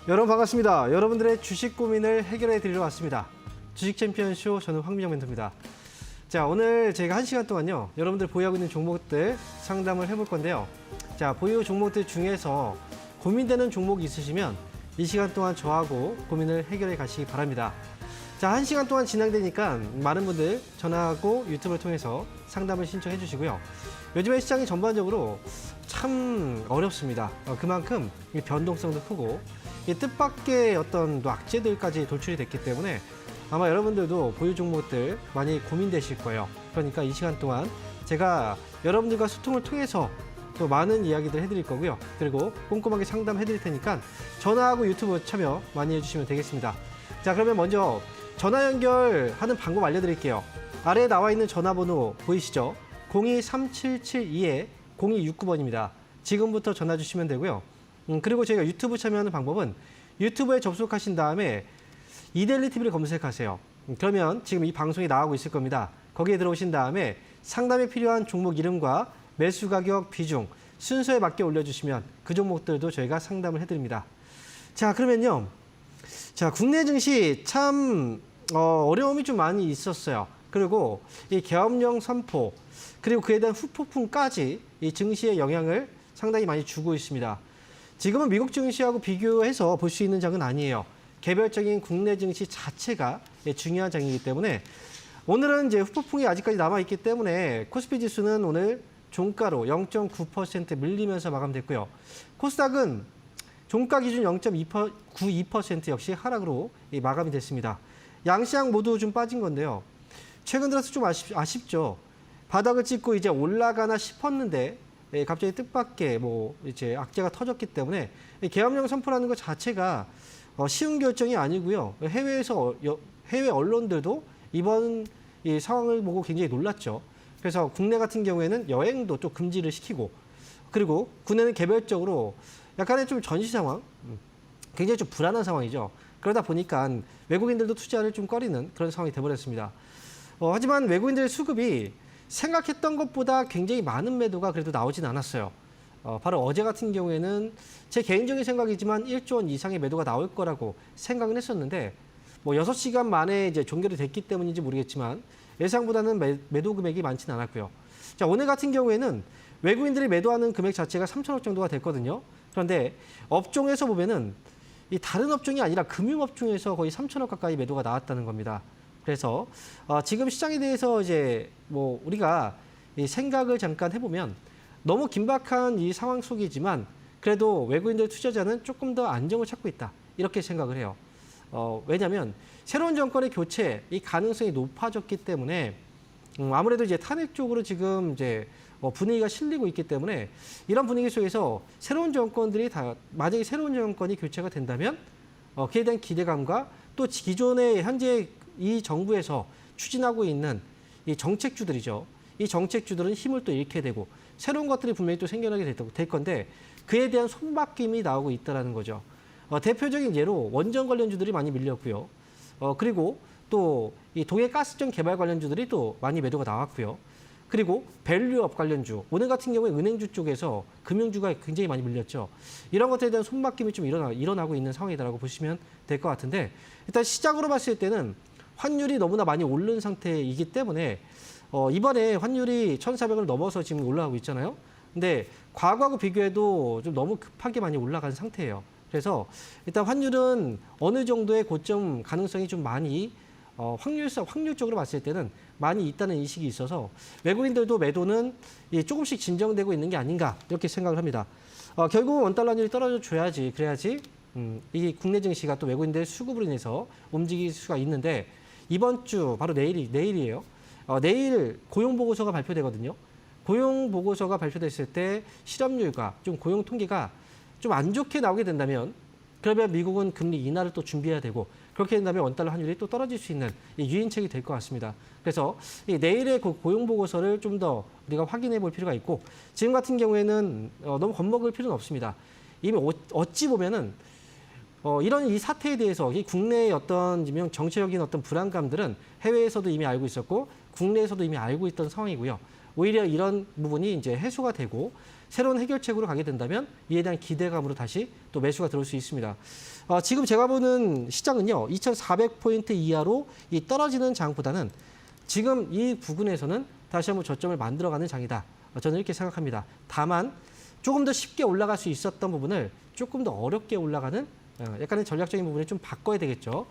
여러분 반갑습니다. 여러분들의 주식 고민을 해결해 드리러 왔습니다. 주식 챔피언쇼 저는 황민영 멘토입니다. 자, 오늘 제가 1시간 동안요. 여러분들 보유하고 있는 종목들 상담을 해볼 건데요. 자, 보유 종목들 중에서 고민되는 종목이 있으시면 이 시간 동안 저하고 고민을 해결해 가시기 바랍니다. 자, 1시간 동안 진행되니까 많은 분들 전화하고 유튜브를 통해서 상담을 신청해 주시고요. 요즘에 시장이 전반적으로 참 어렵습니다. 그만큼 변동성도 크고 뜻밖의 어떤 악재들까지 돌출이 됐기 때문에 아마 여러분들도 보유 종목들 많이 고민되실 거예요. 그러니까 이 시간 동안 제가 여러분들과 소통을 통해서 또 많은 이야기들 해드릴 거고요. 그리고 꼼꼼하게 상담해드릴 테니까 전화하고 유튜브 참여 많이 해주시면 되겠습니다. 자, 그러면 먼저 전화 연결하는 방법 알려드릴게요. 아래에 나와 있는 전화번호 보이시죠? 023772-0269번입니다. 지금부터 전화 주시면 되고요. 그리고 저희가 유튜브 참여하는 방법은 유튜브에 접속하신 다음에 이데일리 TV를 검색하세요. 그러면 지금 이 방송이 나가고 있을 겁니다. 거기에 들어오신 다음에 상담에 필요한 종목 이름과 매수 가격, 비중, 순서에 맞게 올려주시면 그 종목들도 저희가 상담을 해드립니다. 자, 그러면요. 자, 국내 증시 참 어려움이 좀 많이 있었어요. 그리고 이 계엄령 선포, 그리고 그에 대한 후폭풍까지 이 증시에 영향을 상당히 많이 주고 있습니다. 지금은 미국 증시하고 비교해서 볼 수 있는 장은 아니에요. 개별적인 국내 증시 자체가 중요한 장이기 때문에 오늘은 이제 후폭풍이 아직까지 남아있기 때문에 코스피 지수는 오늘 종가로 0.9% 밀리면서 마감됐고요. 코스닥은 종가 기준 0.92% 역시 하락으로 마감이 됐습니다. 양시장 모두 좀 빠진 건데요. 최근 들어서 좀 아쉽죠. 바닥을 찍고 이제 올라가나 싶었는데 갑자기 뜻밖의 이제 악재가 터졌기 때문에 계엄령 선포라는 것 자체가 쉬운 결정이 아니고요. 해외 언론들도 이번 이 상황을 보고 굉장히 놀랐죠. 그래서 국내 같은 경우에는 여행도 좀 금지를 시키고, 그리고 국내는 개별적으로 약간의 좀 전시 상황, 굉장히 좀 불안한 상황이죠. 그러다 보니까 외국인들도 투자를 좀 꺼리는 그런 상황이 돼버렸습니다. 하지만 외국인들의 수급이 생각했던 것보다 굉장히 많은 매도가 그래도 나오진 않았어요. 바로 어제 같은 경우에는 제 개인적인 생각이지만 1조 원 이상의 매도가 나올 거라고 생각은 했었는데 6시간 만에 이제 종결이 됐기 때문인지 모르겠지만 예상보다는 매도 금액이 많지는 않았고요. 자, 오늘 같은 경우에는 외국인들이 매도하는 금액 자체가 3천억 정도가 됐거든요. 그런데 업종에서 보면은 이 다른 업종이 아니라 금융업종에서 거의 3천억 가까이 매도가 나왔다는 겁니다. 그래서 지금 시장에 대해서 이제 우리가 이 생각을 잠깐 해보면 너무 긴박한 이 상황 속이지만 그래도 외국인들 투자자는 조금 더 안정을 찾고 있다. 이렇게 생각을 해요. 왜냐하면 새로운 정권의 교체 이 가능성이 높아졌기 때문에 아무래도 이제 탄핵 쪽으로 지금 이제 분위기가 실리고 있기 때문에 이런 분위기 속에서 새로운 정권들이 만약에 새로운 정권이 교체가 된다면 그에 대한 기대감과 또 기존의 현재 이 정부에서 추진하고 있는 이 정책주들이죠. 이 정책주들은 힘을 또 잃게 되고 새로운 것들이 분명히 또 생겨나게 될 건데 그에 대한 손바뀜이 나오고 있다는 거죠. 대표적인 예로 원전 관련주들이 많이 밀렸고요. 그리고 또 이 동해가스전 개발 관련주들이 또 많이 매도가 나왔고요. 그리고 밸류업 관련주, 오늘 같은 경우에 은행주 쪽에서 금융주가 굉장히 많이 밀렸죠. 이런 것들에 대한 손바뀜이 좀 일어나고 있는 상황이다라고 보시면 될 것 같은데 일단 시작으로 봤을 때는 환율이 너무나 많이 오른 상태이기 때문에 이번에 환율이 1,400을 넘어서 지금 올라가고 있잖아요. 근데 과거하고 비교해도 좀 너무 급하게 많이 올라간 상태예요. 그래서 일단 환율은 어느 정도의 고점 가능성이 좀 많이 확률적으로 봤을 때는 많이 있다는 인식이 있어서 외국인들도 매도는 조금씩 진정되고 있는 게 아닌가 이렇게 생각을 합니다. 결국은 원달러 환율이 떨어져 줘야지 그래야지 이 국내 증시가 또 외국인들의 수급으로 인해서 움직일 수가 있는데 이번 주 바로 내일이에요. 내일 고용보고서가 발표되거든요. 고용보고서가 발표됐을 때 실업률과 좀 고용 통계가 좀 안 좋게 나오게 된다면 그러면 미국은 금리 인하를 또 준비해야 되고 그렇게 된다면 원달러 환율이 또 떨어질 수 있는 유인책이 될 것 같습니다. 그래서 내일의 그 고용보고서를 좀 더 우리가 확인해 볼 필요가 있고 지금 같은 경우에는 너무 겁먹을 필요는 없습니다. 이미 어찌 보면은 이런 이 사태에 대해서 이 국내의 어떤 정치적인 어떤 불안감들은 해외에서도 이미 알고 있었고 국내에서도 이미 알고 있던 상황이고요. 오히려 이런 부분이 이제 해소가 되고 새로운 해결책으로 가게 된다면 이에 대한 기대감으로 다시 또 매수가 들어올 수 있습니다. 지금 제가 보는 시장은요. 2,400포인트 이하로 이 떨어지는 장보다는 지금 이 부근에서는 다시 한번 저점을 만들어가는 장이다. 저는 이렇게 생각합니다. 다만 조금 더 쉽게 올라갈 수 있었던 부분을 조금 더 어렵게 올라가는 약간의 전략적인 부분을 좀 바꿔야 되겠죠.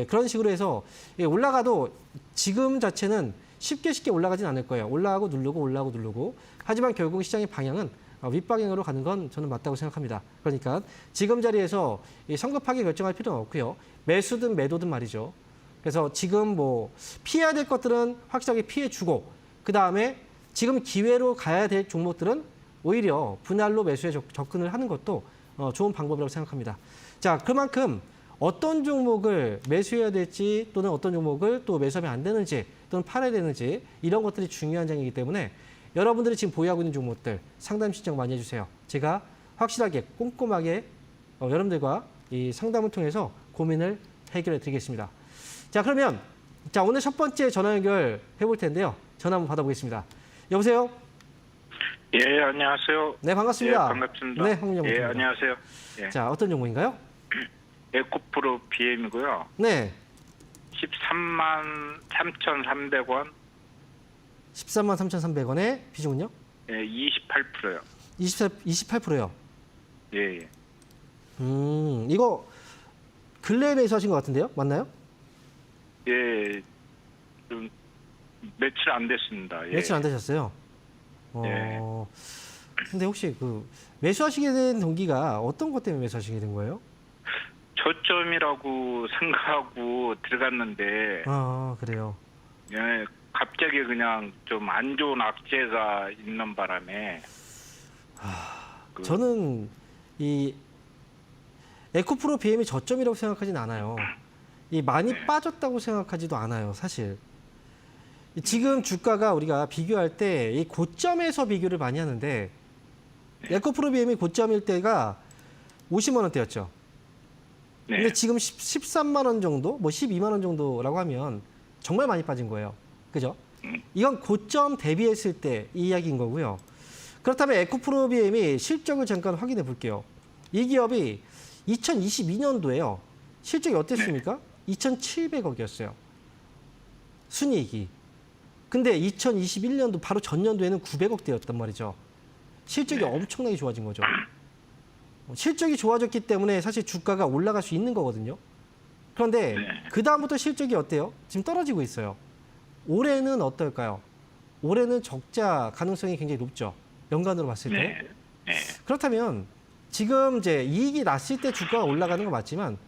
그런 식으로 해서 올라가도 지금 자체는 쉽게 올라가진 않을 거예요. 올라가고 누르고. 하지만 결국 시장의 방향은 윗방향으로 가는 건 저는 맞다고 생각합니다. 그러니까 지금 자리에서 성급하게 결정할 필요는 없고요. 매수든 매도든 말이죠. 그래서 지금 뭐 피해야 될 것들은 확실하게 피해주고 그다음에 지금 기회로 가야 될 종목들은 오히려 분할로 매수에 접근을 하는 것도 좋은 방법이라고 생각합니다. 자, 그만큼 어떤 종목을 매수해야 될지 또는 어떤 종목을 또 매수하면 안 되는지 또는 팔아야 되는지 이런 것들이 중요한 장이기 때문에 여러분들이 지금 보유하고 있는 종목들 상담 신청 많이 해주세요. 제가 확실하게 꼼꼼하게 여러분들과 이 상담을 통해서 고민을 해결해 드리겠습니다. 자, 그러면 오늘 첫 번째 전화 연결 해볼 텐데요. 전화 한번 받아보겠습니다. 여보세요? 예, 안녕하세요. 네, 반갑습니다. 예, 반갑습니다. 네, 홍명입니다. 예, 안녕하세요. 예. 자, 어떤 종목인가요? 에코프로 BM이고요. 네. 13만 3,300원. 13만 3,300원에 비중은요? 예, 28%요. 28%요. 예, 예. 이거 근래에 매수하신 것 같은데요? 맞나요? 예, 좀 며칠 안 됐습니다. 예. 며칠 안 되셨어요? 근데 혹시 그 매수하시게 된 동기가 어떤 것 때문에 매수하시게 된 거예요? 저점이라고 생각하고 들어갔는데, 그래요. 예, 갑자기 그냥 좀 안 좋은 악재가 있는 바람에. 저는 이 에코프로 BM이 저점이라고 생각하진 않아요. 이 많이 빠졌다고 생각하지도 않아요, 사실. 지금 주가가 우리가 비교할 때 이 고점에서 비교를 많이 하는데 에코프로 BM이 고점일 때가 50만 원대였죠. 네. 근데 지금 13만 원 정도, 뭐 12만 원 정도라고 하면 정말 많이 빠진 거예요. 그죠? 이건 고점 대비했을 때 이 이야기인 거고요. 그렇다면 에코프로 BM이 실적을 잠깐 확인해 볼게요. 이 기업이 2022년도에요. 실적이 어땠습니까? 2,700억이었어요. 순이익이. 근데 2021년도 바로 전년도에는 900억대였단 말이죠. 실적이 엄청나게 좋아진 거죠. 실적이 좋아졌기 때문에 사실 주가가 올라갈 수 있는 거거든요. 그런데 그 다음부터 실적이 어때요? 지금 떨어지고 있어요. 올해는 어떨까요? 올해는 적자 가능성이 굉장히 높죠. 연간으로 봤을 때. 그렇다면 지금 이제 이익이 났을 때 주가가 올라가는 건 맞지만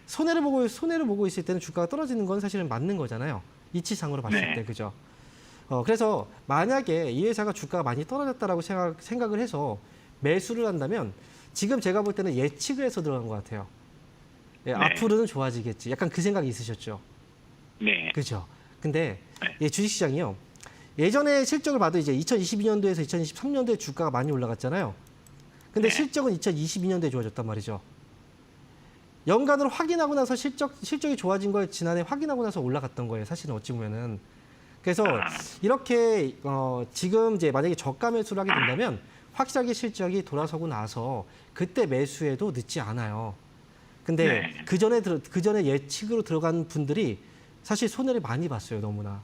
손해를 보고 있을 때는 주가가 떨어지는 건 사실은 맞는 거잖아요. 이치상으로 봤을 때, 그죠? 그래서 만약에 이 회사가 주가가 많이 떨어졌다라고 생각을 해서 매수를 한다면 지금 제가 볼 때는 예측을 해서 들어간 것 같아요. 예, 앞으로는 좋아지겠지. 약간 그 생각이 있으셨죠? 네. 그죠? 근데 주식시장이요. 예전에 실적을 봐도 이제 2022년도에서 2023년도에 주가가 많이 올라갔잖아요. 근데 실적은 2022년도에 좋아졌단 말이죠. 연간으로 확인하고 나서 실적이 좋아진 걸 지난해 확인하고 나서 올라갔던 거예요. 사실은 어찌 보면은. 그래서 이렇게 지금 이제 만약에 저가 매수를 하게 된다면 확실하게 실적이 돌아서고 나서 그때 매수해도 늦지 않아요. 근데 그 전에 예측으로 들어간 분들이 사실 손해를 많이 봤어요, 너무나.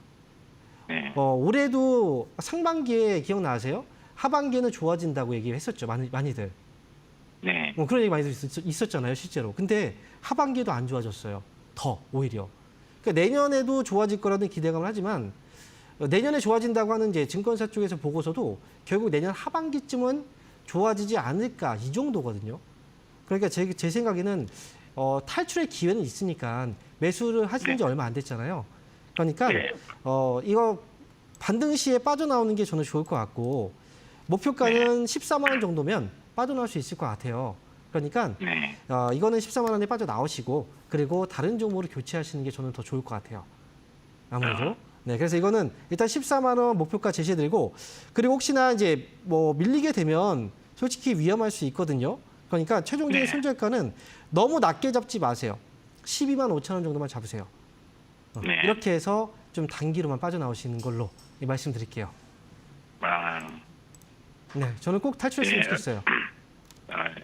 올해도 상반기에 기억나세요? 하반기에는 좋아진다고 얘기했었죠, 많이들. 네. 그런 얘기 많이 있었잖아요, 실제로. 근데 하반기에도 안 좋아졌어요. 더 오히려. 그러니까 내년에도 좋아질 거라는 기대감을 하지만 내년에 좋아진다고 하는 이제 증권사 쪽에서 보고서도 결국 내년 하반기쯤은 좋아지지 않을까 이 정도거든요. 그러니까 제 생각에는 탈출의 기회는 있으니까 매수를 하신 지 얼마 안 됐잖아요. 그러니까 이거 반등 시에 빠져나오는 게 저는 좋을 것 같고 목표가는 14만 원 정도면 빠져나올 수 있을 것 같아요. 그러니까 이거는 14만 원에 빠져나오시고 그리고 다른 종목으로 교체하시는 게 저는 더 좋을 것 같아요. 아무래도. 네, 그래서 이거는 일단 14만 원 목표가 제시해드리고 그리고 혹시나 이제 뭐 밀리게 되면 솔직히 위험할 수 있거든요. 그러니까 최종적인 손절가는 너무 낮게 잡지 마세요. 12만 5천 원 정도만 잡으세요. 이렇게 해서 좀 단기로만 빠져나오시는 걸로 말씀드릴게요. 네, 저는 꼭 탈출했으면 예. 좋겠어요. 아, 네,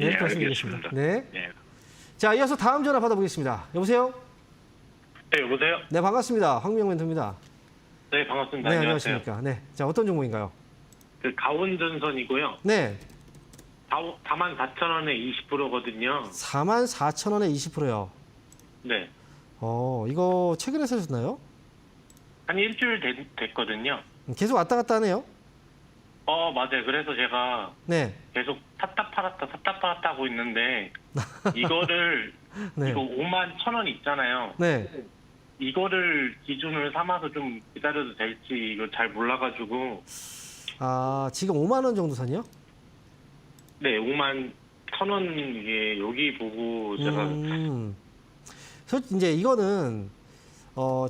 예, 이렇게 말씀드리겠습니다. 알겠습니다. 네. 예. 자, 이어서 다음 전화 받아보겠습니다. 여보세요? 네, 여보세요? 네, 반갑습니다. 황미영 멘토입니다. 네, 반갑습니다. 네, 안녕하세요. 안녕하십니까. 네, 자, 어떤 종목인가요? 그 가온전선이고요. 네, 44,000원에 20%거든요. 44,000원에 20%요. 네. 이거 최근에 사셨나요? 한 일주일 됐거든요. 계속 왔다 갔다 하네요. 맞아요. 그래서 제가 네, 계속 샀다 팔았다 하고 있는데, 이거를, 네, 이거 51,000원 있잖아요. 네. 이거를 기준을 삼아서 좀 기다려도 될지 이거 잘 몰라가지고, 아, 지금 5만 원 정도 선이요? 네, 51,000원 이게 여기 보고 제가, 이제 이거는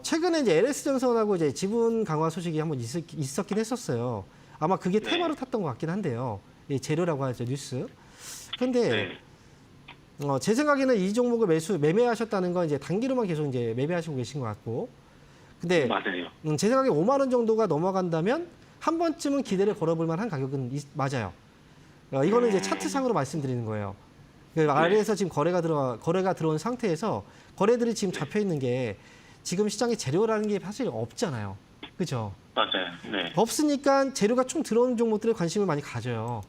최근에 이제 LS전선하고 이제 지분 강화 소식이 한번 있었긴 했었어요. 아마 그게 네. 테마로 탔던 것 같긴 한데요. 이 재료라고 하죠, 뉴스. 근데 네. 제 생각에는 이 종목을 매매하셨다는 건 이제 단기로만 계속 이제 매매하시고 계신 것 같고. 근데 맞아요. 제 생각에 5만 원 정도가 넘어간다면 한 번쯤은 기대를 걸어볼 만한 가격은 맞아요. 이거는 이제 차트상으로 말씀드리는 거예요. 그 아래에서 지금 거래가 들어온 상태에서 거래들이 지금 잡혀 있는 게 지금 시장에 재료라는 게 사실 없잖아요. 그죠? 맞아요. 네. 없으니까 재료가 좀 들어오는 종목들에 관심을 많이 가져요.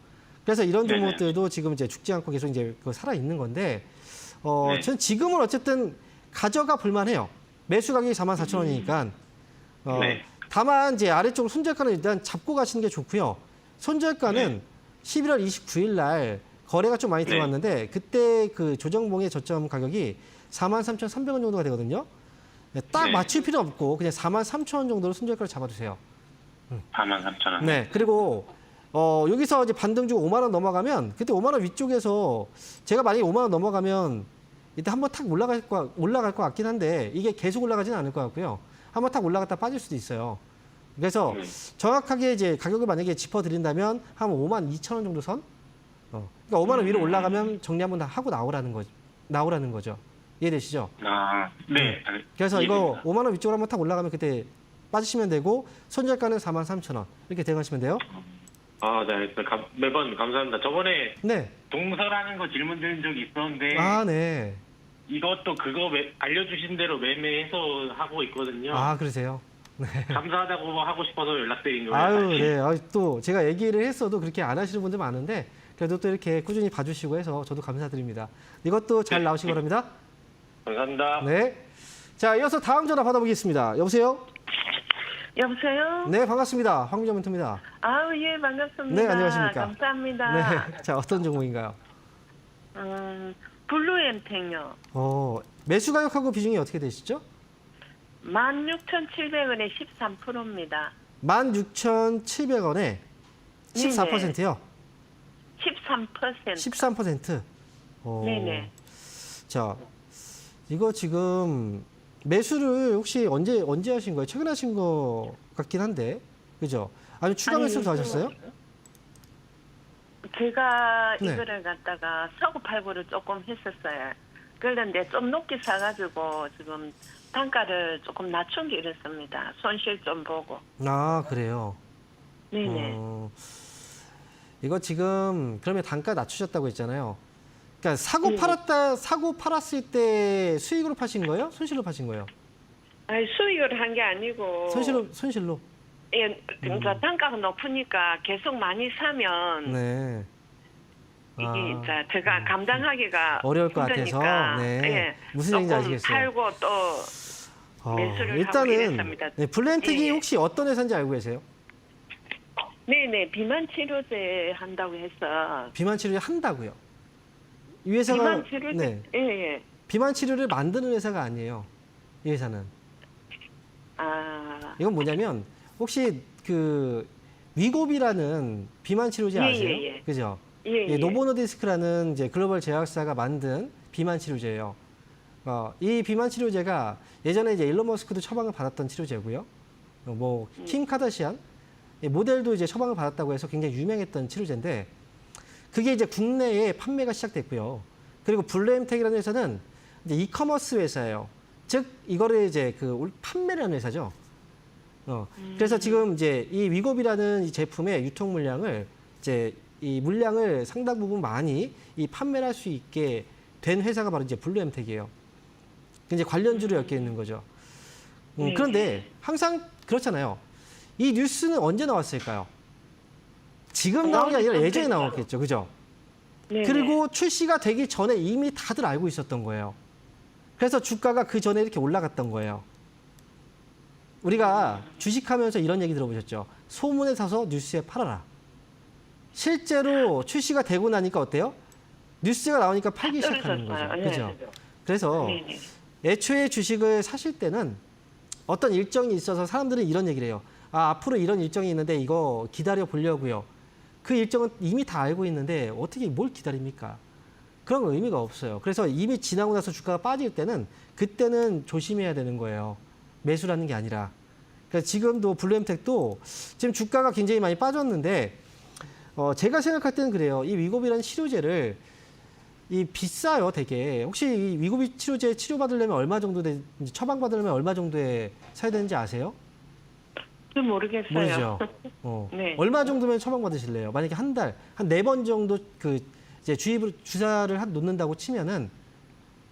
그래서 이런 네네. 종목들도 지금 이제 죽지 않고 계속 이제 살아 있는 건데, 네. 전 지금은 어쨌든 가져가 볼만해요. 매수 가격이 44,000원이니까. 네. 다만 이제 아래쪽으로 손절가는 일단 잡고 가시는 게 좋고요. 손절가는 11월 29일 날 거래가 좀 많이 네. 들어왔는데 그때 그 조정봉의 저점 가격이 43,300원 정도가 되거든요. 네, 딱 네. 맞출 필요 없고 그냥 43,000원 정도로 손절가를 잡아주세요. 43,000원. 네. 그리고 여기서 이제 반등 주고 5만 원 넘어가면 그때 5만 원 위쪽에서 제가 만약에 5만 원 넘어가면 이때 한번 탁 올라갈 것 같긴 한데 이게 계속 올라가지는 않을 것 같고요. 한번 탁 올라갔다 빠질 수도 있어요. 그래서 정확하게 이제 가격을 만약에 짚어드린다면 한 5만 2천 원 정도 선? 그러니까 5만 원 위로 올라가면 정리 한번 다 하고 나오라는 거죠. 이해되시죠? 아, 네. 그래서 이거 이해됩니다. 5만 원 위쪽으로 한번 탁 올라가면 그때 빠지시면 되고 손절가는 43,000원 이렇게 대응하시면 돼요. 아, 네. 매번 감사합니다. 저번에 네. 동서라는 거 질문 드린 적이 있었는데 아, 네. 이것도 그거 알려주신 대로 매매해서 하고 있거든요. 아, 그러세요? 감사하다고 하고 싶어서 연락드린 거예요. 아유, 사실. 네. 또 제가 얘기를 했어도 그렇게 안 하시는 분들 많은데 그래도 또 이렇게 꾸준히 봐주시고 해서 저도 감사드립니다. 이것도 잘 나오시기 바랍니다. 감사합니다. 네. 자, 이어서 다음 전화 받아보겠습니다. 여보세요? 여보세요? 네, 반갑습니다. 황미정 멘토입니다. 아우, 예, 반갑습니다. 네, 안녕하십니까. 감사합니다. 네. 자, 어떤 종목인가요? 블루엠팽요. 매수 가격하고 비중이 어떻게 되시죠? 16,700원에 13%입니다. 16,700원에 14%요? 13%. 13%. 네네. 자, 이거 지금 매수를 혹시 언제 하신 거예요? 최근에 하신 거 같긴 한데, 그죠? 아니 추가 아니, 매수도 하셨어요? 제가 네. 이거를 갖다가 사고 팔고를 조금 했었어요. 그런데 좀 높게 사가지고 지금 단가를 조금 낮춘 게 이렇습니다. 손실 좀 보고. 아, 그래요. 네네. 이거 지금 그러면 단가 낮추셨다고 했잖아요. 그러니까 사고 팔았을 때 수익으로 파신 거예요? 손실로 파신 거예요? 아니, 수익을 한 게 아니고. 손실로. 예, 그러니까 단가가 높으니까 계속 많이 사면 네. 이게 아, 이제 제가 감당하기가 어려울 것 같아서. 힘드니까, 네. 예, 무슨 얘기인지 조금 아시겠어요? 팔고 또 매수를 하고 일단은 이랬습니다. 네, 블렌텍이 예. 혹시 어떤 회사인지 알고 계세요? 네네 비만 치료제 한다고 해서 비만 치료를 한다고요. 이 회사가 비만 치료제 네, 예예 비만 치료를 만드는 회사가 아니에요. 이 회사는. 아 이건 뭐냐면 혹시 그 위고비라는 비만 치료제 예, 아세요? 예, 예. 그죠? 예, 예. 노보노디스크라는 이제 글로벌 제약사가 만든 비만 치료제예요. 이 비만 치료제가 예전에 이제 일론 머스크도 처방을 받았던 치료제고요. 킴 카다시안 모델도 이제 처방을 받았다고 해서 굉장히 유명했던 치료제인데 그게 이제 국내에 판매가 시작됐고요. 그리고 블루엠텍이라는 회사는 이제 이커머스 회사예요. 즉 이거를 이제 그 판매를 하는 회사죠. 그래서 지금 이제 이 위고비라는 이 제품의 유통 물량을 이제 이 물량을 상당 부분 많이 이 판매를 할 수 있게 된 회사가 바로 이제 블루엠텍이에요. 이제 관련주로 엮여 있는 거죠. 그런데 항상 그렇잖아요. 이 뉴스는 언제 나왔을까요? 지금 나온 게 아니라 예전에 나왔겠죠. 그죠? 네네. 그리고 출시가 되기 전에 이미 다들 알고 있었던 거예요. 그래서 주가가 그 전에 이렇게 올라갔던 거예요. 우리가 주식하면서 이런 얘기 들어보셨죠? 소문에 사서 뉴스에 팔아라. 실제로 출시가 되고 나니까 어때요? 뉴스가 나오니까 팔기 시작하는 거죠. 네. 그죠? 그래서 네네. 애초에 주식을 사실 때는 어떤 일정이 있어서 사람들은 이런 얘기를 해요. 아, 앞으로 이런 일정이 있는데 이거 기다려 보려고요. 그 일정은 이미 다 알고 있는데 어떻게 뭘 기다립니까? 그런 건 의미가 없어요. 그래서 이미 지나고 나서 주가가 빠질 때는 그때는 조심해야 되는 거예요. 매수라는 게 아니라. 그러니까 지금도 블루엠텍도 지금 주가가 굉장히 많이 빠졌는데 제가 생각할 때는 그래요. 이 위고비라는 치료제를 이 비싸요, 되게. 혹시 이 위고비 치료제 치료받으려면 얼마 정도 처방받으려면 얼마 정도에 사야 되는지 아세요? 좀 모르겠어요. 모르죠. 네. 얼마 정도면 처방받으실래요? 만약에 한 달, 한 4번 정도 이제 주사를 놓는다고 치면은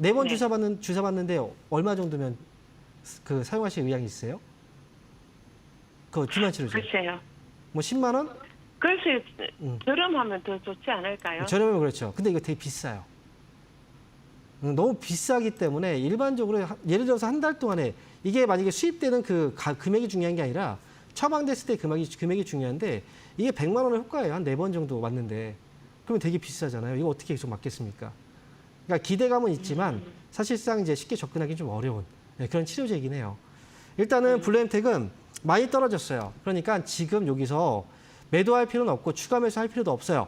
4번 네. 주사 받는데 얼마 정도면 사용하실 의향이 있어요? 그 비만 치료제. 글쎄요. 뭐 10만 원? 글쎄, 저렴하면 더 좋지 않을까요? 저렴하면 그렇죠. 근데 이거 되게 비싸요. 너무 비싸기 때문에 일반적으로 예를 들어서 한 달 동안에 이게 만약에 수입되는 금액이 중요한 게 아니라 처방됐을 때 금액이 중요한데 이게 100만 원의 효과예요. 한 4번 정도 맞는데. 그러면 되게 비싸잖아요. 이거 어떻게 계속 맞겠습니까? 그러니까 기대감은 있지만 사실상 이제 쉽게 접근하기 좀 어려운 그런 치료제이긴 해요. 일단은 블루엠텍은 많이 떨어졌어요. 그러니까 지금 여기서 매도할 필요는 없고 추가 매수할 필요도 없어요.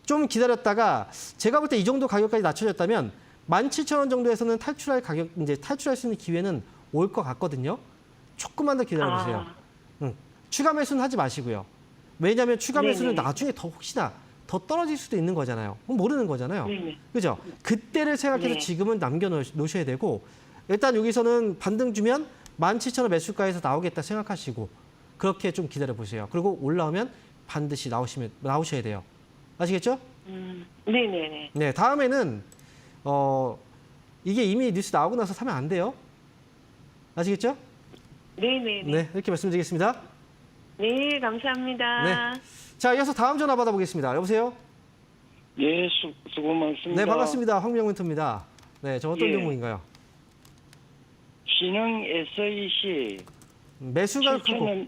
좀 기다렸다가 제가 볼 때 이 정도 가격까지 낮춰졌다면 17,000원 정도에서는 탈출할 수 있는 기회는 올 것 같거든요. 조금만 더 기다려보세요. 추가 매수는 하지 마시고요. 왜냐하면 추가 매수는 네네. 나중에 혹시나 더 떨어질 수도 있는 거잖아요. 모르는 거잖아요. 네네. 그죠? 그때를 생각해서 네. 지금은 남겨놓으셔야 되고 일단 여기서는 반등 주면 17,000원 매수가에서 나오겠다 생각하시고 그렇게 좀 기다려보세요. 그리고 올라오면 반드시 나오셔야 돼요. 아시겠죠? 네네네. 네, 다음에는 이게 이미 뉴스 나오고 나서 사면 안 돼요. 아시겠죠? 네네네. 네, 이렇게 말씀드리겠습니다. 네, 감사합니다. 네. 자, 이어서 다음 전화 받아보겠습니다. 여보세요? 예, 수고 많습니다. 네, 반갑습니다. 황명 멘토입니다. 네, 저 어떤 예. 종목인가요? 신흥 SEC 매수가 크고.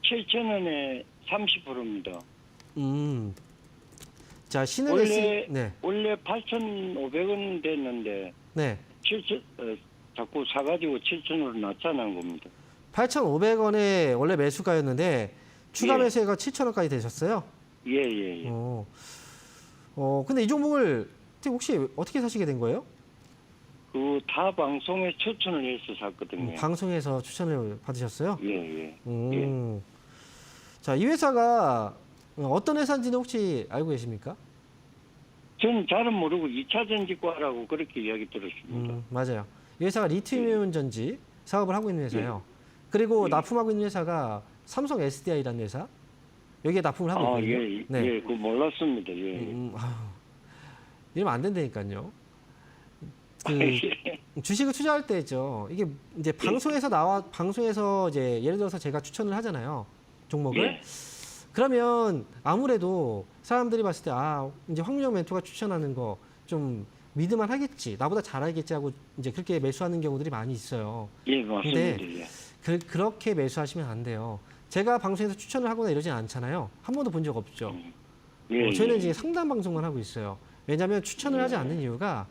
7,000원에 30%입니다. 자, 신흥 원래 네, 원래 8,500원 됐는데 네. 자꾸 사가지고 7,000원으로 낮춰놓은 겁니다. 8,500원에 원래 매수가였는데 추가 예. 매수가 7,000원까지 되셨어요? 예. 근데 이 종목을 혹시 어떻게 사시게 된 거예요? 그 타 방송에 추천을 해서 샀거든요. 방송에서 추천을 받으셨어요? 예. 자, 이 회사가 어떤 회사인지는 혹시 알고 계십니까? 저는 잘은 모르고 2차 전지과라고 그렇게 이야기 들었습니다. 맞아요. 이 회사가 리튬이온 전지 사업을 하고 있는 회사예요. 그리고 납품하고 있는 회사가 삼성 SDI라는 회사. 여기에 납품을 하고 있거든요. 네. 그거 몰랐습니다. 예. 이러면 안 된다니까요. 주식을 투자할 때죠. 이게 이제 방송에서 이제 예를 들어서 제가 추천을 하잖아요. 종목을. 예. 그러면 아무래도 사람들이 봤을 때 이제 황민영 멘토가 추천하는 거 좀 믿을만 하겠지. 나보다 잘 알겠지 하고 이제 그렇게 매수하는 경우들이 많이 있어요. 예, 맞습니다. 근데 예. 그렇게 매수하시면 안 돼요. 제가 방송에서 추천을 하거나 이러진 않잖아요. 한 번도 본 적 없죠. 저희는 이제 상담 방송만 하고 있어요. 왜냐하면 추천을 하지 않는 이유가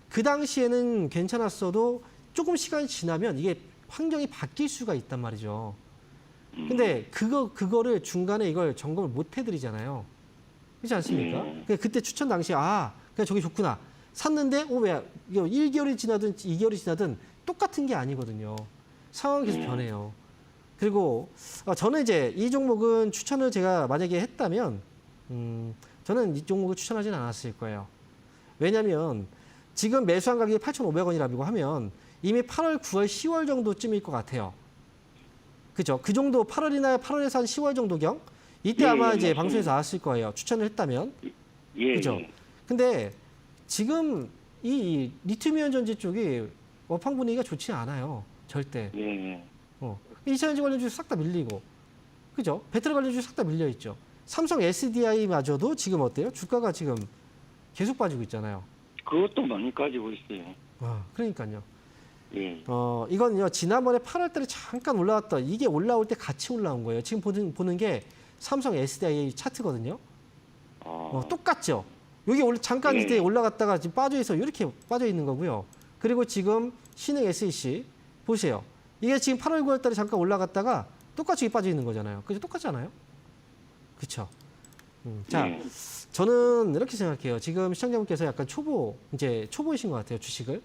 그 당시에는 괜찮았어도 조금 시간이 지나면 이게 환경이 바뀔 수가 있단 말이죠. 근데 그거를 중간에 이걸 점검을 못 해드리잖아요. 그렇지 않습니까? 그때 추천 당시에 그냥 저게 좋구나. 샀는데 왜 이거 1개월이 지나든 2개월이 지나든 똑같은 게 아니거든요. 상황이 계속 변해요. 그리고 저는 이제 이 종목은 추천을 제가 만약에 했다면 저는 이 종목을 추천하지는 않았을 거예요. 왜냐하면 지금 매수한 가격이 8,500원이라고 하면 이미 8월, 9월, 10월 정도쯤일 것 같아요. 그죠? 그 정도 8월에서 한 10월 정도경 이때 예, 아마 예, 이제 맞습니다. 방송에서 나왔을 거예요. 추천을 했다면. 예, 그죠? 예. 근데 지금 이 리튬이온 전지 쪽이 업황 분위기가 좋지 않아요. 절대. 예, 예. 2차전지 관련주 싹 다 밀리고. 그죠? 배터리 관련주 싹 다 밀려 있죠. 삼성 SDI마저도 지금 어때요? 주가가 지금 계속 빠지고 있잖아요. 그것도 많이 가지고 있어요. 그러니까요. 예. 이건요, 지난번에 8월 달에 잠깐 올라왔던, 이게 올라올 때 같이 올라온 거예요. 지금 보는 게 삼성 SDI 차트거든요. 똑같죠? 여기 잠깐 예. 이때 올라갔다가 지금 빠져 있어. 이렇게 빠져 있는 거고요. 그리고 지금 신흥 SEC 보세요. 이게 지금 8월, 9월 달에 잠깐 올라갔다가 똑같이 빠져 있는 거잖아요. 그죠? 똑같지 않아요? 그쵸? 자, 예. 저는 이렇게 생각해요. 지금 시청자분께서 약간 초보이신 것 같아요. 주식을. 예,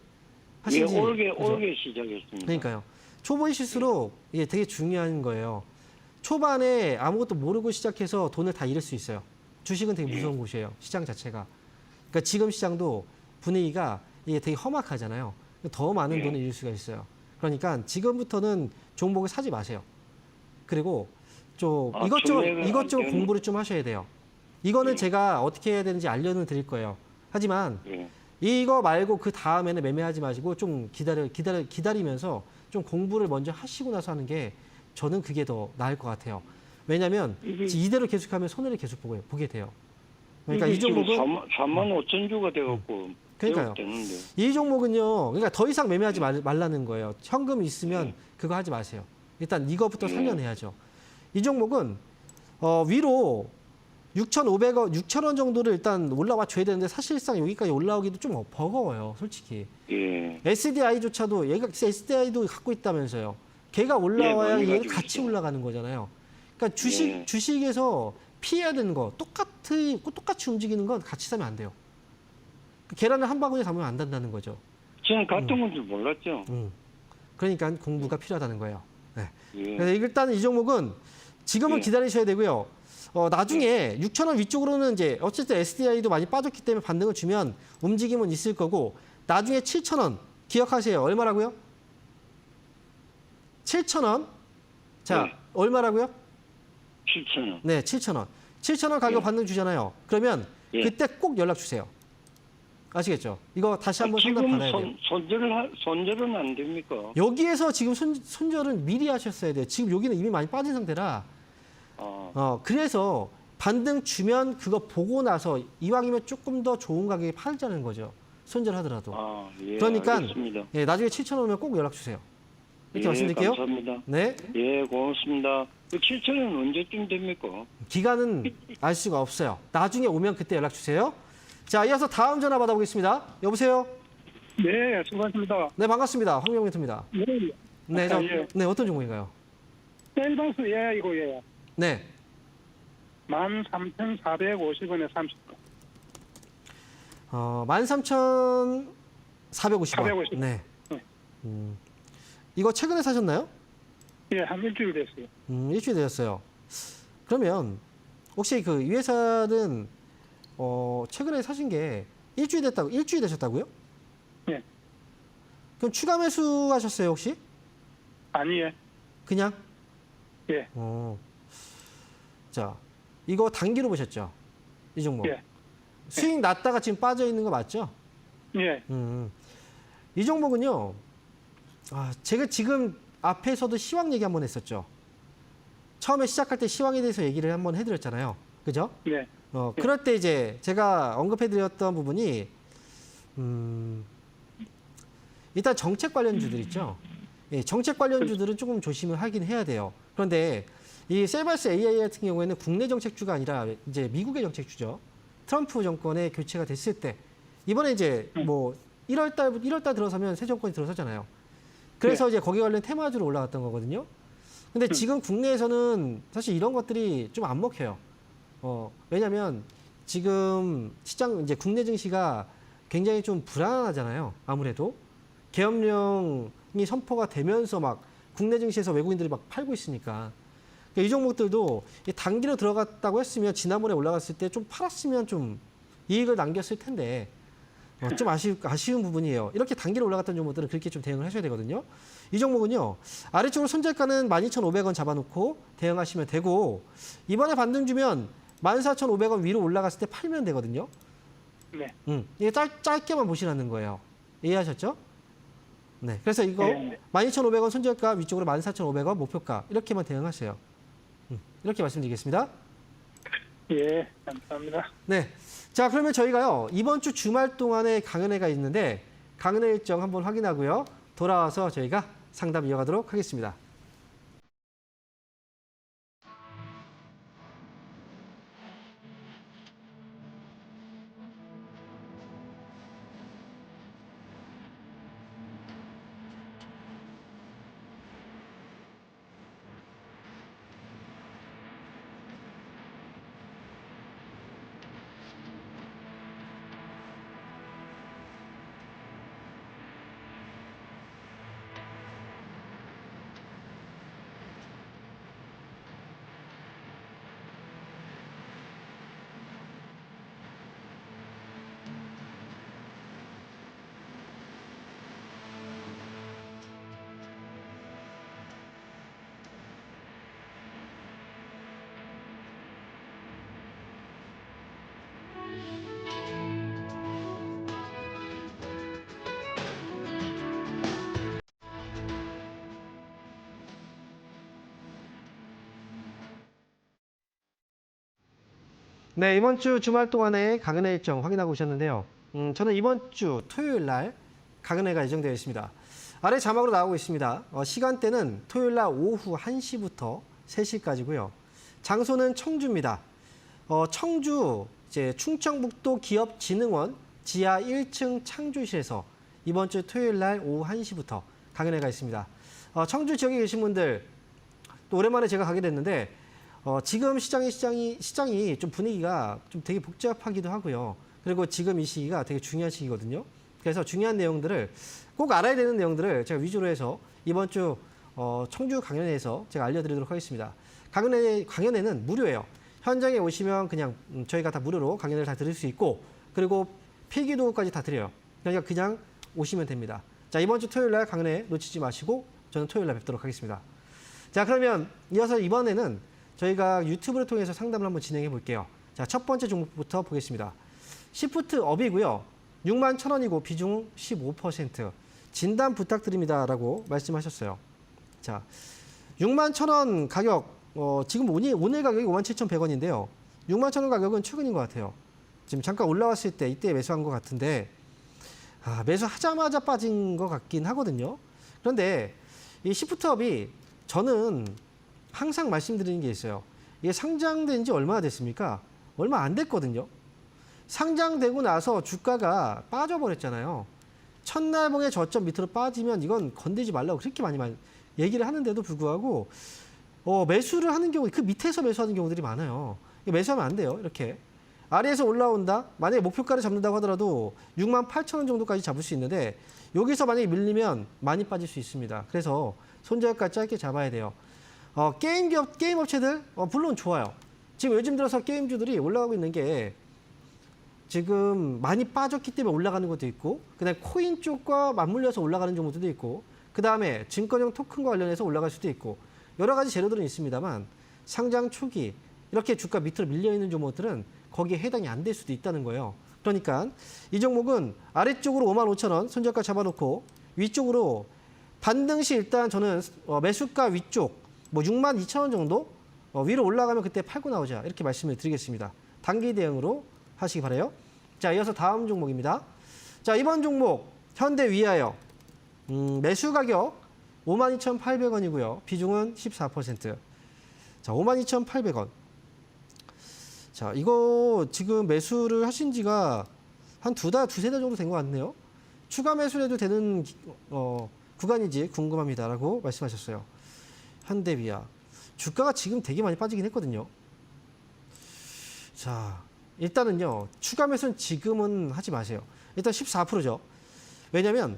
하신지. 올게 그죠? 시작했습니다. 그러니까요. 초보이실수록 이게 되게 중요한 거예요. 초반에 아무것도 모르고 시작해서 돈을 다 잃을 수 있어요. 주식은 되게 무서운 곳이에요. 시장 자체가. 그러니까 지금 시장도 분위기가 이게 되게 험악하잖아요. 더 많은 돈을 잃을 수가 있어요. 그러니까 지금부터는 종목을 사지 마세요. 그리고 좀 이것저것 공부를 좀 하셔야 돼요. 이거는 제가 어떻게 해야 되는지 알려는 드릴 거예요. 하지만 예. 이거 말고 그 다음에는 매매하지 마시고 좀 기다리면서 좀 공부를 먼저 하시고 나서 하는 게 저는 그게 더 나을 것 같아요. 왜냐하면 이대로 계속하면 손해를 계속 보게 돼요. 그러니까 이 종목은 4만 5천 주가 돼갖고 그러니까요. 되는데. 이 종목은요. 그러니까 더 이상 매매하지 말라는 거예요. 현금 있으면 그거 하지 마세요. 일단 이거부터 살려내야죠. 이 종목은 위로 6,500원, 6,000원 정도를 일단 올라와 줘야 되는데 사실상 여기까지 올라오기도 좀 버거워요. 솔직히. 예. SDI조차도 얘가 SDI도 갖고 있다면서요. 걔가 올라와야 많이 얘가 가지고 같이 있어요. 올라가는 거잖아요. 그러니까 예. 주식에서 피해야 되는 거 똑같이 움직이는 건 같이 사면 안 돼요. 계란을 한 바구니에 담으면 안 된다는 거죠. 저는 같은 건 줄 몰랐죠. 그러니까 공부가 필요하다는 거예요. 네. 예. 그래서 일단 이 종목은 지금은 예. 기다리셔야 되고요. 나중에 6,000원 위쪽으로는 이제 어쨌든 SDI도 많이 빠졌기 때문에 반등을 주면 움직임은 있을 거고 나중에 7,000원 기억하세요. 얼마라고요? 7,000원. 자, 네. 얼마라고요? 7,000원. 네, 7,000원. 7,000원 가격 예. 반등 주잖아요. 그러면 예. 그때 꼭 연락 주세요. 아시겠죠? 이거 다시 한번 상담 지금 받아야 돼요. 손절은 안 됩니까? 여기에서 지금 손절은 미리 하셨어야 돼요. 지금 여기는 이미 많이 빠진 상태라. 그래서 반등 주면 그거 보고 나서 이왕이면 조금 더 좋은 가격에 팔자는 거죠. 손절하더라도. 예, 그러니까 알겠습니다. 예, 나중에 7,000원 오면 꼭 연락 주세요. 이렇게 예, 말씀드릴게요. 감사합니다. 네. 예, 고맙습니다. 7,000원 언제쯤 됩니까? 기간은 알 수가 없어요. 나중에 오면 그때 연락 주세요. 자, 이어서 다음 전화 받아보겠습니다. 여보세요? 네, 수고하셨습니다. 네, 반갑습니다. 황명민입니다. 네, 네, 예. 네, 어떤 종목인가요? 셀방스 AI고예요. 네. 13,450원에 30분. 13,450원. 450. 네. 네. 이거 최근에 사셨나요? 예, 한 일주일 됐어요. 일주일 되셨어요. 그러면 혹시 그 이 회사는 최근에 사신 게 일주일 되셨다고요? 예. 그럼 추가 매수하셨어요, 혹시? 아니에요. 그냥? 예. 자, 이거 단기로 보셨죠? 이 종목. 예. 수익 났다가 지금 빠져 있는 거 맞죠? 예. 이 종목은요. 제가 지금 앞에서도 시황 얘기 한번 했었죠. 처음에 시작할 때 시황에 대해서 얘기를 한번 해드렸잖아요. 그죠? 예. 그럴 때 이제 제가 언급해드렸던 부분이 일단 정책 관련주들 있죠. 예, 정책 관련주들은 조금 조심을 하긴 해야 돼요. 그런데 이 셀바스 AI 같은 경우에는 국내 정책주가 아니라 이제 미국의 정책주죠. 트럼프 정권의 교체가 됐을 때 이번에 이제 뭐 1월 달 들어서면 새 정권이 들어서잖아요. 그래서 이제 거기 관련 테마주로 올라갔던 거거든요. 근데 지금 국내에서는 사실 이런 것들이 좀 안 먹혀요. 왜냐면 지금 시장 이제 국내 증시가 굉장히 좀 불안하잖아요. 아무래도 계엄령이 선포가 되면서 막 국내 증시에서 외국인들이 막 팔고 있으니까 그러니까 이 종목들도 단기로 들어갔다고 했으면 지난번에 올라갔을 때 좀 팔았으면 좀 이익을 남겼을 텐데 좀 아쉬운 부분이에요. 이렇게 단기로 올라갔던 종목들은 그렇게 좀 대응을 하셔야 되거든요. 이 종목은요. 아래쪽으로 손절가는 12,500원 잡아놓고 대응하시면 되고 이번에 반등 주면 14,500원 위로 올라갔을 때 팔면 되거든요. 네. 이게 짧게만 보시라는 거예요. 이해하셨죠? 네. 그래서 이거 네. 12,500원 손절가 위쪽으로 14,500원 목표가 이렇게만 대응하세요. 이렇게 말씀드리겠습니다. 예, 감사합니다. 네. 자, 그러면 저희가요, 이번 주 주말 동안에 강연회가 있는데, 강연회 일정 한번 확인하고요, 돌아와서 저희가 상담 이어가도록 하겠습니다. 네, 이번 주 주말 동안에 강연회 일정 확인하고 오셨는데요. 저는 이번 주 토요일 날 강연회가 예정되어 있습니다. 아래 자막으로 나오고 있습니다. 시간대는 토요일 날 오후 1시부터 3시까지고요. 장소는 청주입니다. 청주 이제 충청북도 기업진흥원 지하 1층 창조실에서 이번 주 토요일 날 오후 1시부터 강연회가 있습니다. 청주 지역에 계신 분들 또 오랜만에 제가 가게 됐는데 지금 시장이 좀 분위기가 좀 되게 복잡하기도 하고요. 그리고 지금 이 시기가 되게 중요한 시기거든요. 그래서 중요한 내용들을 꼭 알아야 되는 내용들을 제가 위주로 해서 이번 주 청주 강연회에서 제가 알려드리도록 하겠습니다. 강연회는 무료예요. 현장에 오시면 그냥 저희가 다 무료로 강연을 다 들을 수 있고 그리고 필기도구까지 다 드려요. 그러니까 그냥 오시면 됩니다. 자, 이번 주 토요일 날 강연회 놓치지 마시고 저는 토요일 날 뵙도록 하겠습니다. 자, 그러면 이어서 이번에는 저희가 유튜브를 통해서 상담을 한번 진행해 볼게요. 자, 첫 번째 종목부터 보겠습니다. 시프트업이고요. 61,000원이고 비중 15%. 진단 부탁드립니다라고 말씀하셨어요. 자, 61,000원 가격 지금 오늘 가격이 57,100원인데요. 61,000원 가격은 최근인 것 같아요. 지금 잠깐 올라왔을 때 이때 매수한 것 같은데 매수하자마자 빠진 것 같긴 하거든요. 그런데 이 시프트업이 저는 항상 말씀드리는 게 있어요. 이게 상장된 지 얼마나 됐습니까? 얼마 안 됐거든요. 상장되고 나서 주가가 빠져버렸잖아요. 첫날봉의 저점 밑으로 빠지면 이건 건들지 말라고 그렇게 많이 얘기를 하는데도 불구하고 매수를 하는 경우, 그 밑에서 매수하는 경우들이 많아요. 매수하면 안 돼요. 이렇게. 아래에서 올라온다? 만약에 목표가를 잡는다고 하더라도 68,000원 정도까지 잡을 수 있는데 여기서 만약에 밀리면 많이 빠질 수 있습니다. 그래서 손절가 짧게 잡아야 돼요. 게임 업체들 물론 좋아요. 지금 요즘 들어서 게임주들이 올라가고 있는 게 지금 많이 빠졌기 때문에 올라가는 것도 있고 그다음에 코인 쪽과 맞물려서 올라가는 종목들도 있고 그다음에 증권형 토큰과 관련해서 올라갈 수도 있고 여러 가지 재료들은 있습니다만 상장 초기 이렇게 주가 밑으로 밀려있는 종목들은 거기에 해당이 안 될 수도 있다는 거예요. 그러니까 이 종목은 아래쪽으로 55,000원 손절가 잡아놓고 위쪽으로 반등 시 일단 저는 매수가 위쪽 62,000원 정도 위로 올라가면 그때 팔고 나오자 이렇게 말씀을 드리겠습니다. 단기 대응으로 하시기 바라요. 자, 이어서 다음 종목입니다. 자, 이번 종목 현대위아요. 매수 가격 52,800원이고요. 비중은 14%. 자, 52,800원. 자, 이거 지금 매수를 하신 지가 한 두세 달 정도 된 것 같네요. 추가 매수를 해도 되는 구간인지 궁금합니다라고 말씀하셨어요. 현대위아. 주가가 지금 되게 많이 빠지긴 했거든요. 자, 일단은요. 추가 매수는 지금은 하지 마세요. 일단 14%죠. 왜냐하면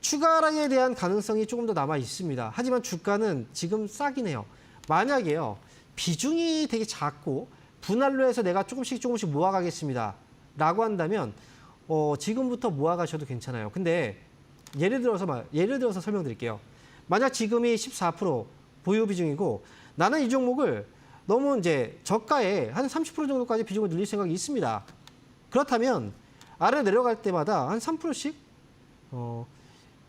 추가락에 대한 가능성이 조금 더 남아 있습니다. 하지만 주가는 지금 싸긴 해요. 만약에요. 비중이 되게 작고 분할로 해서 내가 조금씩 모아가겠습니다. 라고 한다면 지금부터 모아가셔도 괜찮아요. 근데 예를 들어서 설명드릴게요. 만약 지금이 14% 보유 비중이고 나는 이 종목을 너무 이제 저가에 한 30% 정도까지 비중을 늘릴 생각이 있습니다. 그렇다면 아래 내려갈 때마다 한 3%씩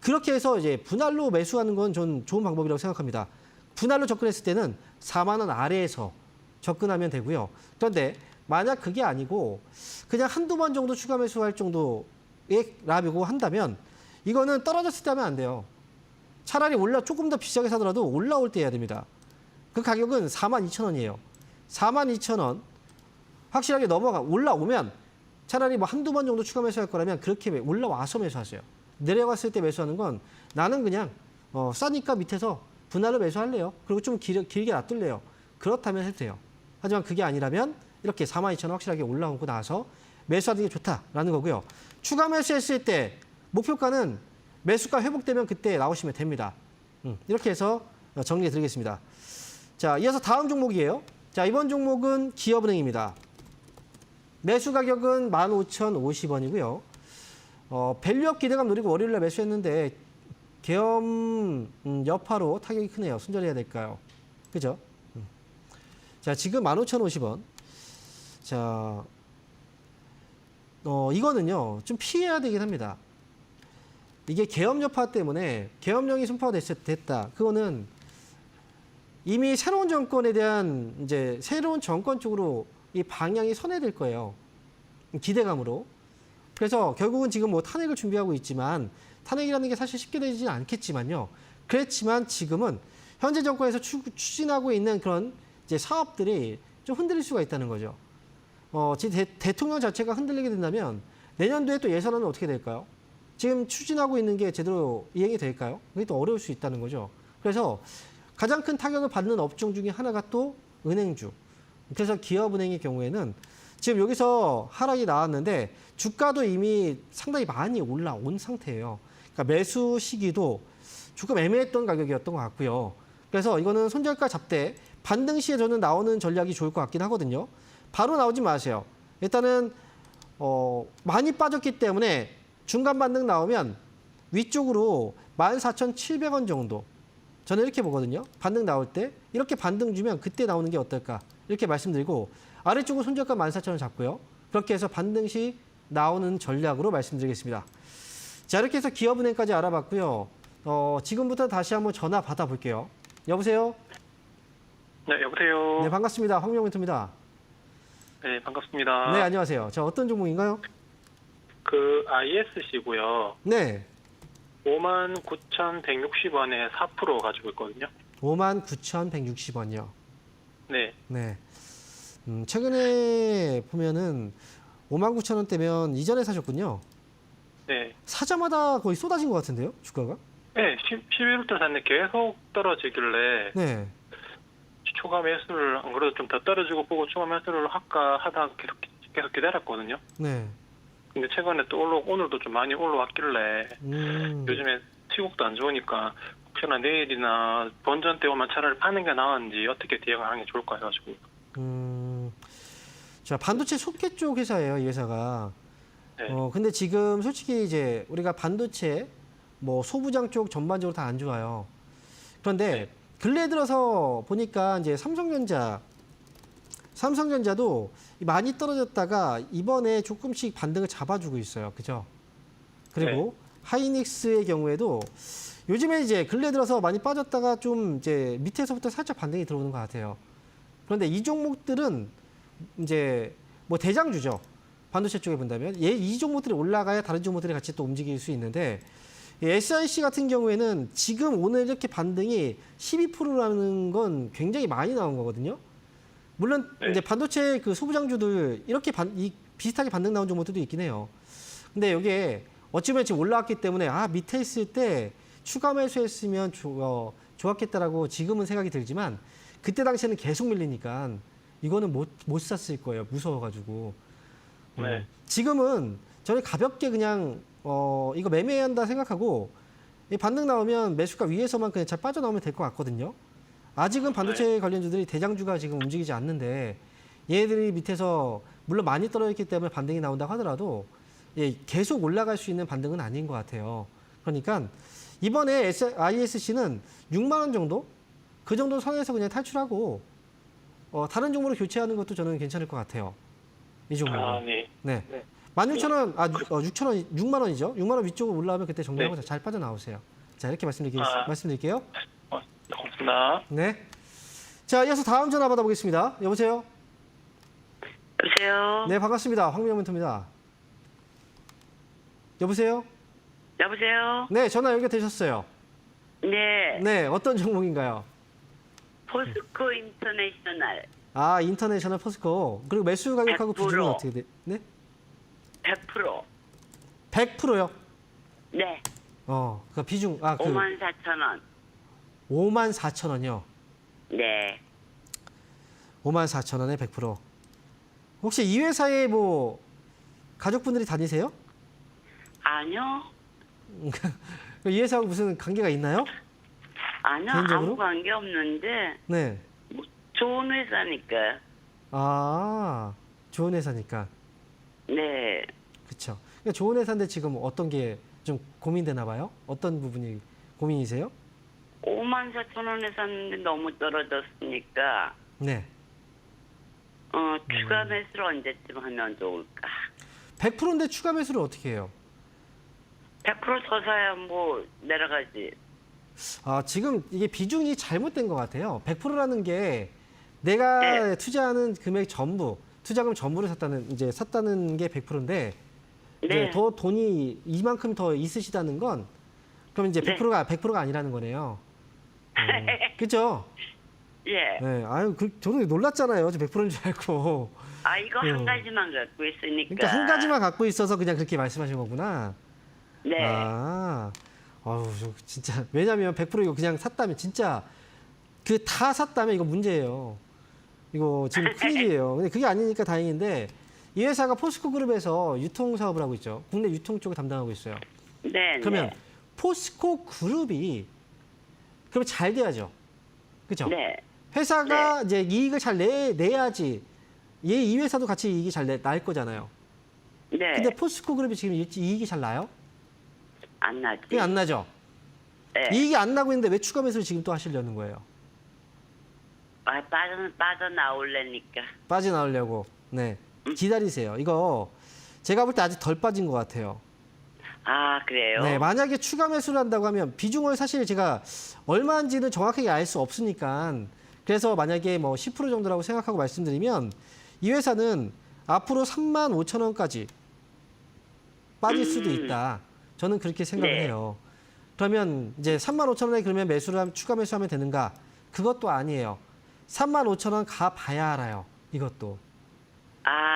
그렇게 해서 이제 분할로 매수하는 건 전 좋은 방법이라고 생각합니다. 분할로 접근했을 때는 4만 원 아래에서 접근하면 되고요. 그런데 만약 그게 아니고 그냥 한두 번 정도 추가 매수할 정도의 랍이고 한다면 이거는 떨어졌을 때 하면 안 돼요. 차라리 조금 더 비싸게 사더라도 올라올 때 해야 됩니다. 그 가격은 42,000원이에요. 42,000원 확실하게 올라오면 차라리 뭐 한두 번 정도 추가 매수할 거라면 그렇게 올라와서 매수하세요. 내려갔을 때 매수하는 건 나는 그냥 싸니까 밑에서 분할로 매수할래요. 그리고 좀 길게 놔둘래요. 그렇다면 해도 돼요. 하지만 그게 아니라면 이렇게 42,000원 확실하게 올라오고 나서 매수하는 게 좋다라는 거고요. 추가 매수했을 때 목표가는 매수가 회복되면 그때 나오시면 됩니다. 이렇게 해서 정리해 드리겠습니다. 자, 이어서 다음 종목이에요. 자, 이번 종목은 기업은행입니다. 매수 가격은 15,050원이고요. 밸류업 기대감 노리고 월요일날 매수했는데 계엄 여파로 타격이 크네요. 손절해야 될까요? 그죠? 자, 지금 15,050원. 자, 이거는요, 좀 피해야 되긴 합니다. 이게 계엄 여파 때문에 계엄령이 선포가 됐다. 그거는 이미 새로운 정권에 대한 이제 새로운 정권 쪽으로 이 방향이 선회될 거예요. 기대감으로. 그래서 결국은 지금 뭐 탄핵을 준비하고 있지만 탄핵이라는 게 사실 쉽게 되지는 않겠지만요. 그렇지만 지금은 현재 정권에서 추진하고 있는 그런 이제 사업들이 좀 흔들릴 수가 있다는 거죠. 지금 대통령 자체가 흔들리게 된다면 내년도에 또 예산안은 어떻게 될까요? 지금 추진하고 있는 게 제대로 이행이 될까요? 그게 또 어려울 수 있다는 거죠. 그래서 가장 큰 타격을 받는 업종 중에 하나가 또 은행주. 그래서 기업은행의 경우에는 지금 여기서 하락이 나왔는데 주가도 이미 상당히 많이 올라온 상태예요. 그러니까 매수 시기도 조금 애매했던 가격이었던 것 같고요. 그래서 이거는 손절가 잡되 반등 시에 저는 나오는 전략이 좋을 것 같긴 하거든요. 바로 나오지 마세요. 일단은 많이 빠졌기 때문에 중간 반등 나오면 위쪽으로 14,700원 정도. 저는 이렇게 보거든요. 반등 나올 때 이렇게 반등 주면 그때 나오는 게 어떨까 이렇게 말씀드리고 아래쪽으로 손절가 14,000원 잡고요. 그렇게 해서 반등 시 나오는 전략으로 말씀드리겠습니다. 자, 이렇게 해서 기업은행까지 알아봤고요. 지금부터 다시 한번 전화 받아볼게요. 여보세요? 네, 여보세요. 네, 반갑습니다. 황명 멘토입니다. 네, 반갑습니다. 네, 안녕하세요. 자, 어떤 종목인가요? 그 ISC고요. 네, 59,160원에 4% 가지고 있거든요. 59,160원이요. 네. 네. 최근에 보면은 59,000원대면 이전에 사셨군요. 네. 사자마자 거의 쏟아진 것 같은데요, 주가가? 네, 11월부터 샀는데 계속 떨어지길래 네. 초과 매수를 안 그래도 좀 더 떨어지고 보고 초과 매수를 할까 하다 계속 기다렸거든요. 네. 근데 최근에 또 오늘도 좀 많이 올라왔길래 요즘에 시국도 안 좋으니까 혹시나 내일이나 본전 때 오면 차라리 파는 게 나았는지 어떻게 대응하는 게 좋을까 해가지고. 자, 반도체 속회 쪽 회사예요, 이 회사가. 네. 근데 지금 솔직히 이제 우리가 반도체 뭐 소부장 쪽 전반적으로 다 안 좋아요. 그런데 근래 들어서 보니까 이제 삼성전자도 많이 떨어졌다가 이번에 조금씩 반등을 잡아주고 있어요. 그죠? 그리고 하이닉스의 경우에도 요즘에 이제 근래 들어서 많이 빠졌다가 좀 이제 밑에서부터 살짝 반등이 들어오는 것 같아요. 그런데 이 종목들은 이제 뭐 대장주죠. 반도체 쪽에 본다면 이 종목들이 올라가야 다른 종목들이 같이 또 움직일 수 있는데 SIC 같은 경우에는 지금 오늘 이렇게 반등이 12%라는 건 굉장히 많이 나온 거거든요. 물론 이제 반도체 그 소부장주들 이렇게 비슷하게 반등 나온 종목들도 있긴 해요. 근데 이게 어찌보면 지금 올라왔기 때문에 밑에 있을 때 추가 매수했으면 좋았겠다라고 지금은 생각이 들지만 그때 당시에는 계속 밀리니까 이거는 못 샀을 거예요. 무서워가지고. 지금은 저는 가볍게 그냥 이거 매매한다 생각하고 반등 나오면 매수가 위에서만 그냥 잘 빠져나오면 될 것 같거든요. 아직은 반도체 관련주들이 대장주가 지금 움직이지 않는데 얘들이 밑에서 물론 많이 떨어졌기 때문에 반등이 나온다고 하더라도 계속 올라갈 수 있는 반등은 아닌 것 같아요. 그러니까 이번에 ISC는 6만 원 정도? 그 정도 선에서 그냥 탈출하고 다른 종목으로 교체하는 것도 저는 괜찮을 것 같아요. 이 종목. 네. 네. 네. 16,000원, 6,000원, 6만 원이죠. 6만 원 위쪽으로 올라오면 그때 정리하고 네. 잘 빠져나오세요. 자, 이렇게 아. 말씀드릴게요. 고맙습니다. 네. 자, 이어서 다음 전화 받아보겠습니다. 여보세요? 여보세요? 네, 반갑습니다. 황민영 멘토입니다. 여보세요? 여보세요? 네, 전화 연결되셨어요. 네. 네, 어떤 종목인가요? 포스코 인터내셔널 아, 인터내셔널 포스코. 그리고 매수 가격하고 100%. 비중은 어떻게 돼? 네? 100%. 100%요? 네. 그 비중, 54,000원. 54,000원이요. 네. 54,000원에 100%. 혹시 이 회사에 뭐 가족분들이 다니세요? 아니요. 이 회사하고 무슨 관계가 있나요? 아니요. 개인적으로? 아무 관계 없는데 네. 좋은 회사니까. 아, 좋은 회사니까. 네. 그렇죠. 그러니까 좋은 회사인데 지금 어떤 게 좀 고민되나 봐요? 어떤 부분이 고민이세요? 54,000원에 샀는데 너무 떨어졌으니까 네. 추가 매수를 언제쯤 하면 좋을까? 100%인데 추가 매수를 어떻게 해요? 100%더 사야 뭐 내려가지. 지금 이게 비중이 잘못된 것 같아요. 100%라는 게 내가 네. 투자하는 금액 전부, 투자금 전부를 샀다는 게 100%인데 네. 더 돈이 이만큼 더 있으시다는 건 그럼 이제 네. 100%가 아니라는 거네요. 그렇죠? 예. 네. 저는 놀랐잖아요. 저 100%인 줄 알고. 이거 한 가지만 갖고 있으니까. 그러니까 한 가지만 갖고 있어서 그냥 그렇게 말씀하신 거구나. 네. 진짜 왜냐면 100% 이거 그냥 샀다면 진짜 그 다 샀다면 이거 문제예요. 이거 지금 큰일이에요. 근데 그게 아니니까 다행인데 이 회사가 포스코 그룹에서 유통 사업을 하고 있죠. 국내 유통 쪽을 담당하고 있어요. 네. 그러면 네. 포스코 그룹이 그럼 잘 돼야죠. 그렇죠? 네. 회사가 이제 이익을 잘 내야지. 이 회사도 같이 이익이 잘 날 거잖아요. 네. 근데 포스코 그룹이 지금 이익이 잘 나요? 안 나지. 그게 안 나죠. 네. 이익이 안 나고 있는데 왜 추가 매수를 지금 또 하시려는 거예요? 빠져나올래니까. 빠져나오려고. 네. 기다리세요. 이거 제가 볼 때 아직 덜 빠진 것 같아요. 그래요? 네. 만약에 추가 매수를 한다고 하면 비중을 사실 제가 얼마인지는 정확하게 알 수 없으니까 그래서 만약에 뭐 10% 정도라고 생각하고 말씀드리면 이 회사는 앞으로 35,000원까지 빠질 수도 있다. 저는 그렇게 생각을 네. 해요. 그러면 이제 35,000원에 그러면 추가 매수하면 되는가? 그것도 아니에요. 35,000원 가봐야 알아요. 이것도.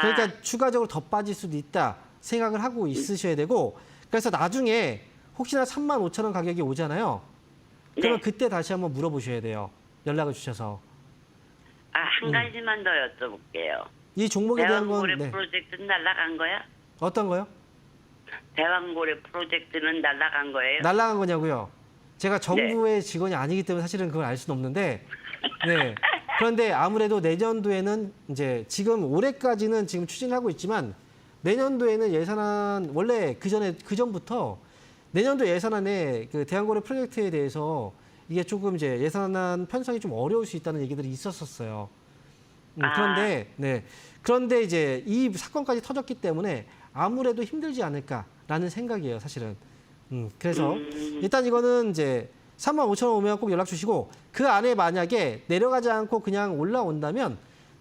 그러니까 추가적으로 더 빠질 수도 있다 생각을 하고 있으셔야 되고 그래서 나중에 혹시나 35,000원 가격이 오잖아요. 그러면 네. 그때 다시 한번 물어보셔야 돼요. 연락을 주셔서. 한 가지만 더 여쭤볼게요. 이 종목에 대한 건 대왕고래 프로젝트는 날라간 거야? 어떤 거요? 대왕고래 프로젝트는 날라간 거예요? 날라간 거냐고요? 제가 정부의 직원이 아니기 때문에 사실은 그걸 알 수는 없는데 네. 그런데 아무래도 내년도에는 이제 지금 올해까지는 지금 추진하고 있지만 내년도에는 예산안 원래 그 전부터 내년도 예산안에 그 대왕고래 프로젝트에 대해서 이게 조금 이제 예산안 편성이 좀 어려울 수 있다는 얘기들이 있었었어요. 그런데 이제 이 사건까지 터졌기 때문에 아무래도 힘들지 않을까라는 생각이에요, 사실은. 그래서 일단 이거는 이제 35,000원 오면 꼭 연락 주시고 그 안에 만약에 내려가지 않고 그냥 올라온다면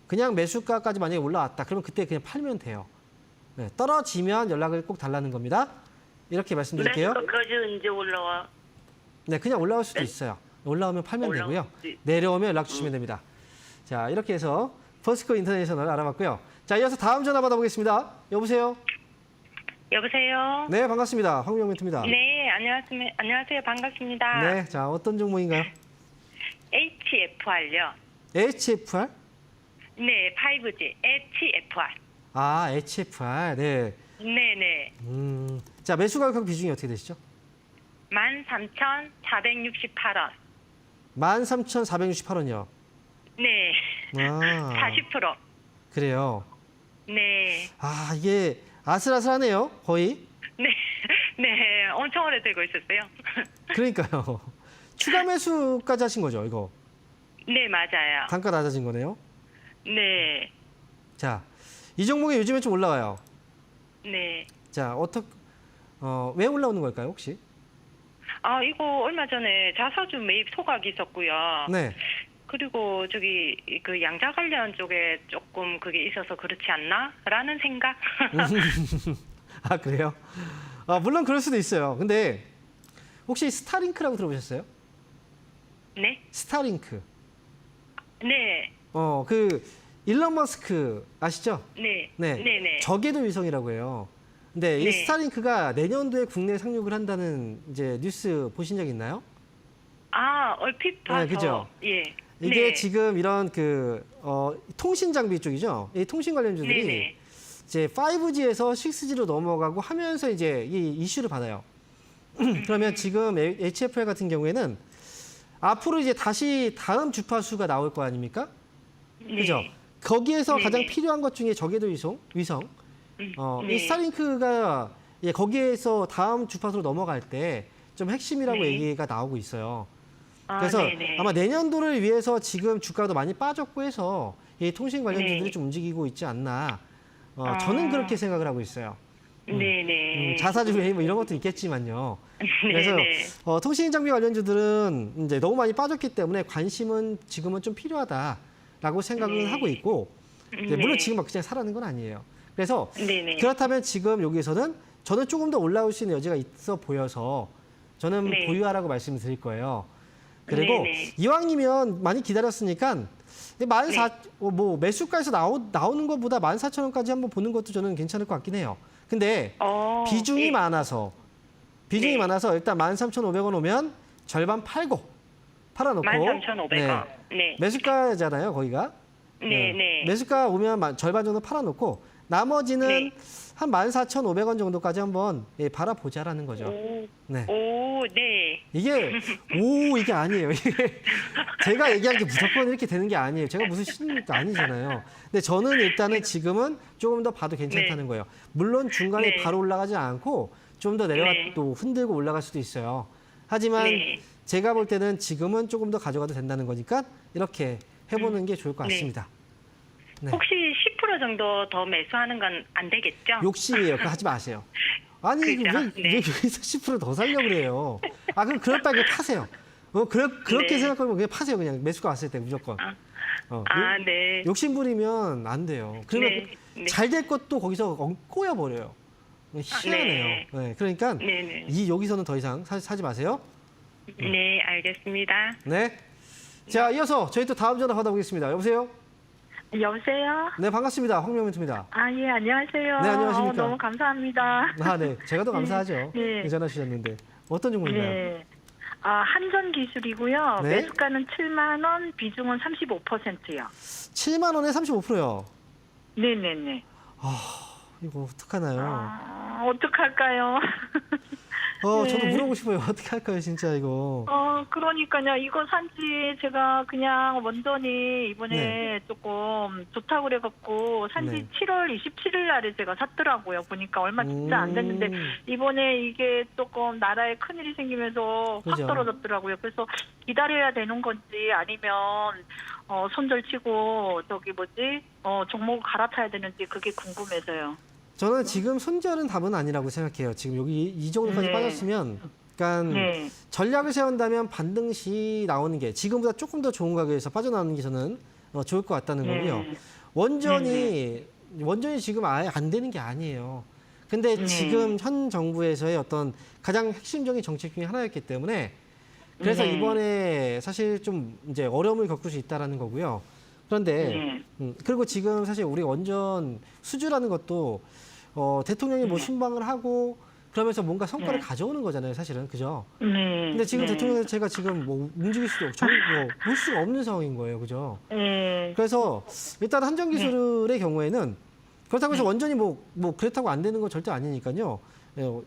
그냥 매수가까지 만약에 올라왔다. 그러면 그때 그냥 팔면 돼요. 네, 떨어지면 연락을 꼭 달라는 겁니다. 이렇게 말씀드릴게요. 매수가까지 언제 올라와? 네, 그냥 올라올 수도 있어요. 올라오면 팔면 올라올 되고요. 수도 있- 내려오면 연락 주시면 됩니다. 자, 이렇게 해서 포스코 인터내셔널 알아봤고요. 자, 이어서 다음 전화 받아보겠습니다. 여보세요? 여보세요? 네, 반갑습니다. 황미영 멘토입니다. 네, 안녕하세요. 반갑습니다. 네, 자, 어떤 종목인가요? HFR요. HFR? 네, 5G, HFR. HFR. 네. 네네. 자, 매수 가격 비중이 어떻게 되시죠? 13,468원. 13,468원이요. 네. 40%. 그래요. 네. 이게 아슬아슬하네요, 거의. 네. 네. 엄청 오래 들고 있었어요. 그러니까요. 추가 매수까지 하신 거죠, 이거. 네, 맞아요. 단가 낮아진 거네요. 네. 자, 이 종목이 요즘에 좀 올라와요. 네. 자, 왜 올라오는 걸까요, 혹시? 아, 이거 얼마 전에 자사주 매입 소각이 있었고요. 네. 그리고 저기 그 양자 관련 쪽에 조금 그게 있어서 그렇지 않나라는 생각. 아, 그래요? 물론 그럴 수도 있어요. 근데 혹시 스타링크라고 들어보셨어요? 네. 스타링크. 네. 그 일론 머스크 아시죠? 네. 네. 네, 네. 저궤도 위성이라고 해요. 근데 이 네. 스타링크가 내년도에 국내에 상륙을 한다는 이제 뉴스 보신 적 있나요? 아, 얼핏 봐서. 그죠? 예. 이게 네. 지금 이런 통신 장비 쪽이죠. 이 통신 관련주들이 네네. 이제 5G에서 6G로 넘어가고 하면서 이제 이 이슈를 받아요. 그러면 지금 HFR 같은 경우에는 앞으로 이제 다시 다음 주파수가 나올 거 아닙니까? 그죠? 네. 거기에서 네네. 가장 필요한 것 중에 저궤도 위성. 네. 이 스타링크가 거기에서 다음 주파수로 넘어갈 때 좀 핵심이라고 네. 얘기가 나오고 있어요. 아, 그래서 네네. 아마 내년도를 위해서 지금 주가도 많이 빠졌고 해서 이 통신 관련주들이 네. 좀 움직이고 있지 않나. 저는 그렇게 생각을 하고 있어요. 네네. 자사주 매입 뭐 이런 것도 있겠지만요. 그래서 네네. 통신 장비 관련주들은 이제 너무 많이 빠졌기 때문에 관심은 지금은 좀 필요하다라고 생각은 네. 하고 있고, 물론 네. 지금 막 그냥 사라는 건 아니에요. 그래서 네네. 그렇다면 지금 여기서는 저는 조금 더 올라올 수 있는 여지가 있어 보여서 저는 네. 보유하라고 말씀드릴 거예요. 그리고 네네. 이왕이면 많이 기다렸으니까 뭐 매수가에서 나오는 것보다 14,000원까지 한번 보는 것도 저는 괜찮을 것 같긴 해요. 근데 비중이 예. 많아서 네. 일단 13,500원 오면 절반 팔아놓고 13,500원. 네. 매수가잖아요, 거기가. 네, 네. 매수가 오면 절반 정도 팔아놓고 나머지는 네. 한 14,500원 정도까지 한번 바라보자라는 거죠. 네. 오, 네. 이게 이게 아니에요. 이게 제가 얘기한 게 무조건 이렇게 되는 게 아니에요. 제가 무슨 신입니까? 아니잖아요. 근데 저는 일단은 지금은 조금 더 봐도 괜찮다는 거예요. 물론 중간에 네. 바로 올라가지 않고 좀 더 내려가 네. 또 흔들고 올라갈 수도 있어요. 하지만 네. 제가 볼 때는 지금은 조금 더 가져가도 된다는 거니까 이렇게 해보는 게 좋을 것 네. 같습니다. 네. 혹시 10% 정도 더 매수하는 건 안 되겠죠? 욕심이에요. 그거 하지 마세요. 아니 그죠? 왜 네. 여기서 10%더 살려고 그래요? 그럼 그럴 바에 파세요. 그렇게 네. 생각하면 그냥 파세요. 그냥 매수가 왔을 때 무조건. 네. 욕심 부리면 안 돼요. 그러면 네. 네. 잘 될 것도 거기서 꼬여버려요. 희한해요. 네. 네, 그러니까 네네. 여기서는 더 이상 사지 마세요. 네, 알겠습니다. 네. 자, 이어서 저희 또 다음 전화 받아보겠습니다. 여보세요? 여보세요? 네, 반갑습니다. 황명민입니다. 예, 안녕하세요. 네, 안녕하십니까. 너무 감사합니다. 네. 제가 더 감사하죠. 네. 전화 주셨는데. 어떤 종목인가요? 네. 한전 기술이고요. 네. 매수가는 7만 원, 비중은 35%요. 7만 원에 35%요. 네네네. 이거 어떡하나요? 어떡할까요? 저도 네. 물어보고 싶어요. 어떻게 할까요, 진짜 이거. 그러니까요. 이거 산지 제가 그냥 원전이 이번에 네. 조금 좋다고 그래갖고 산지 네. 7월 27일 날에 제가 샀더라고요. 보니까 얼마 진짜 안 됐는데 이번에 이게 조금 나라에 큰일이 생기면서 확 그죠. 떨어졌더라고요. 그래서 기다려야 되는 건지 아니면 손절치고 종목을 갈아타야 되는지 그게 궁금해서요. 저는 지금 손절은 답은 아니라고 생각해요. 지금 여기 이 정도까지 네. 빠졌으면, 그러니까 네. 전략을 세운다면 반등 시 나오는 게 지금보다 조금 더 좋은 가격에서 빠져나오는 게 저는 좋을 것 같다는 거고요. 원전이 지금 아예 안 되는 게 아니에요. 근데 지금 현 정부에서의 어떤 가장 핵심적인 정책 중에 하나였기 때문에 그래서 이번에 사실 좀 이제 어려움을 겪을 수 있다라는 거고요. 그런데 그리고 지금 사실 우리 원전 수주라는 것도 대통령이 뭐 순방을 하고 그러면서 뭔가 성과를 가져오는 거잖아요, 사실은. 그죠? 근데 지금 대통령 자체가 지금 뭐 움직일 수도 없고 볼 수가 없는 상황인 거예요. 그죠? 그래서 일단 한전기술의 경우에는 그렇다고 해서 원전이 뭐 그렇다고 안 되는 건 절대 아니니까요.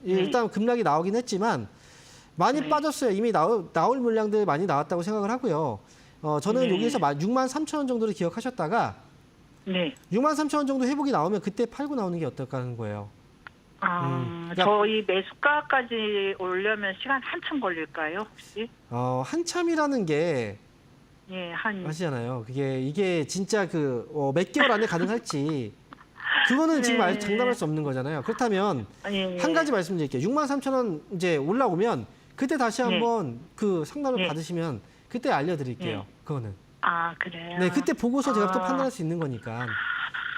일단 급락이 나오긴 했지만 많이 빠졌어요. 이미 나올 물량들 많이 나왔다고 생각을 하고요. 저는 여기에서 63,000원 정도를 기억하셨다가 63,000원 정도 회복이 나오면 그때 팔고 나오는 게 어떨까 하는 거예요. 그러니까 저희 매수가까지 오려면 시간 한참 걸릴까요, 혹시? 한참이라는 게 예, 아시잖아요. 이게 진짜 몇 개월 안에 가능할지 그거는 지금 아직 장담할 수 없는 거잖아요. 그렇다면 예. 한 가지 말씀드릴게요. 63,000원 이제 올라오면 그때 다시 한번 그 상담을 예. 받으시면 그때 알려드릴게요. 그거는. 아, 그래요? 네, 그때 보고서 제가 또 판단할 수 있는 거니까.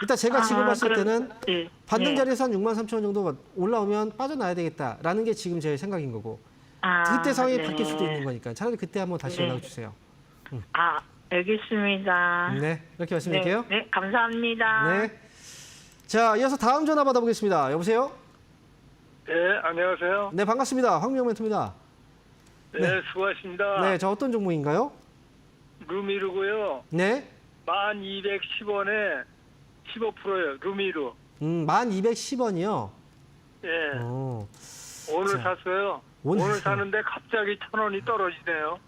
일단 제가 지금 봤을 때는 예. 받는 예. 자리에서 한 63,000원 정도 올라오면 빠져나야 되겠다라는 게 지금 제 생각인 거고. 아, 그때 상황이 네. 바뀔 수도 있는 거니까 차라리 그때 한번 다시 네. 연락 주세요. 아, 알겠습니다. 네, 이렇게 말씀드릴게요. 네, 감사합니다. 네. 자, 이어서 다음 전화 받아보겠습니다. 여보세요? 네, 안녕하세요. 네, 반갑습니다. 황미영 멘토입니다. 네, 수고하십니다. 네, 저 어떤 종목인가요? 루미루고요. 네. 1210원에 15%예요. 루미루. 1210원이요. 예. 오늘 자, 샀어요. 오늘 오늘 사는데 갑자기 1,000원이 떨어지네요.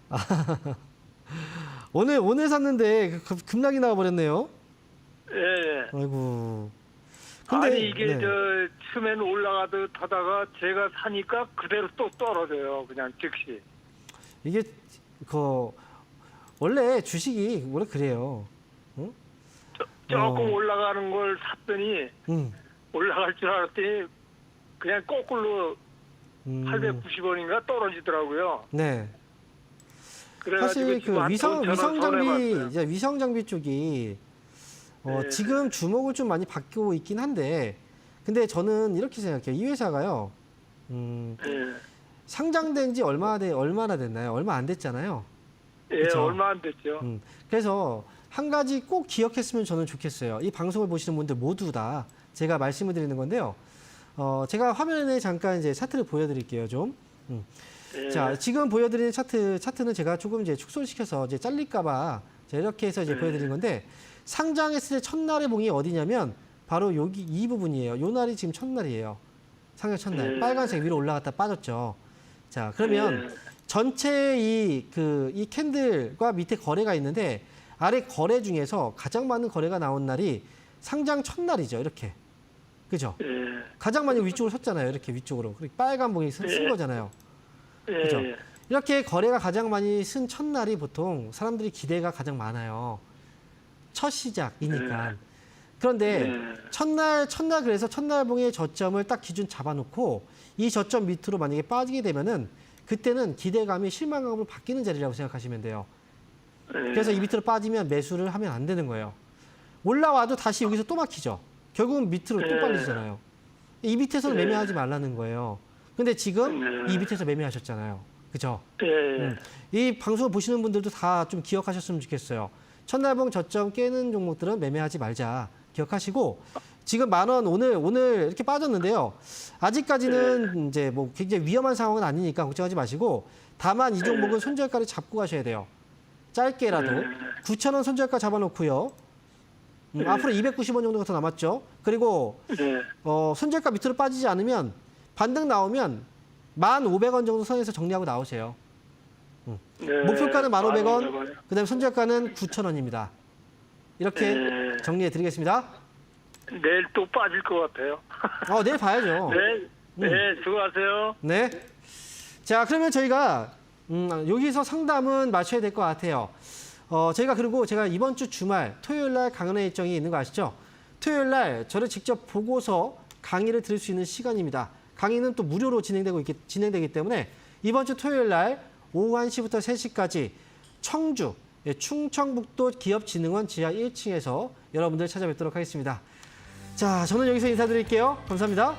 오늘 샀는데 급락이 나와버렸네요. 예, 예. 아이고. 아니 이게 네. 처음에는 올라가듯 하다가 제가 사니까 그대로 또 떨어져요. 그냥 즉시. 이게 원래 주식이 원래 그래요. 응? 조금 올라가는 걸 샀더니 올라갈 줄 알았더니 그냥 거꾸로 890원인가 떨어지더라고요. 네. 그래가지고 사실 지금 한 2,000원 손해봤어요. 위성 장비 쪽이 네. 지금 주목을 좀 많이 받고 있긴 한데, 근데 저는 이렇게 생각해요. 이 회사가요. 예. 상장된 지 얼마나 됐나요? 얼마 안 됐잖아요. 예, 그쵸? 얼마 안 됐죠. 그래서 한 가지 꼭 기억했으면 저는 좋겠어요. 이 방송을 보시는 분들 모두 다 제가 말씀을 드리는 건데요. 제가 화면에 잠깐 이제 차트를 보여드릴게요, 좀. 예. 자, 지금 보여드리는 차트는 제가 조금 이제 축소시켜서 이제 잘릴까봐 이렇게 해서 이제 보여드린 건데, 상장했을 때 첫날의 봉이 어디냐면 바로 여기 이 부분이에요. 요 날이 지금 첫날이에요. 상장 첫날. 빨간색 위로 올라갔다 빠졌죠. 자, 그러면 전체 이 캔들과 밑에 거래가 있는데, 아래 거래 중에서 가장 많은 거래가 나온 날이 상장 첫날이죠. 이렇게. 그죠? 예. 가장 많이 위쪽으로 섰잖아요. 이렇게 위쪽으로. 그리고 빨간 봉이 쓴 거잖아요. 예. 그죠? 이렇게 거래가 가장 많이 쓴 첫날이 보통 사람들이 기대가 가장 많아요. 첫 시작이니까. 그런데 첫날 그래서 첫날봉의 저점을 딱 기준 잡아놓고 이 저점 밑으로 만약에 빠지게 되면은 그때는 기대감이 실망감으로 바뀌는 자리라고 생각하시면 돼요. 그래서 이 밑으로 빠지면 매수를 하면 안 되는 거예요. 올라와도 다시 여기서 또 막히죠. 결국은 밑으로 또 빨리잖아요. 이 밑에서는 매매하지 말라는 거예요. 근데 지금 이 밑에서 매매하셨잖아요. 그죠? 이 방송을 보시는 분들도 다 좀 기억하셨으면 좋겠어요. 첫날봉 저점 깨는 종목들은 매매하지 말자. 기억하시고, 지금 10,000원 오늘 이렇게 빠졌는데요. 아직까지는 이제 뭐 굉장히 위험한 상황은 아니니까 걱정하지 마시고, 다만 이 종목은 손절가를 잡고 가셔야 돼요. 짧게라도 9,000원 손절가 잡아놓고요. 앞으로 290원 정도가 더 남았죠. 그리고 손절가 밑으로 빠지지 않으면 반등 나오면 1,500원 정도 선에서 정리하고 나오세요. 목표가는 1,500원, 그다음에 손절가는 9,000원입니다. 이렇게 정리해 드리겠습니다. 내일 또 빠질 것 같아요. 내일 봐야죠. 네, 수고하세요. 네. 자, 그러면 저희가 여기서 상담은 마쳐야 될 것 같아요. 그리고 제가 이번 주 주말 토요일 날 강연회 일정이 있는 거 아시죠? 토요일 날 저를 직접 보고서 강의를 들을 수 있는 시간입니다. 강의는 또 무료로 진행되기 때문에 이번 주 토요일 날 오후 1시부터 3시까지 청주 충청북도 기업진흥원 지하 1층에서 여러분들 찾아뵙도록 하겠습니다. 자, 저는 여기서 인사드릴게요. 감사합니다.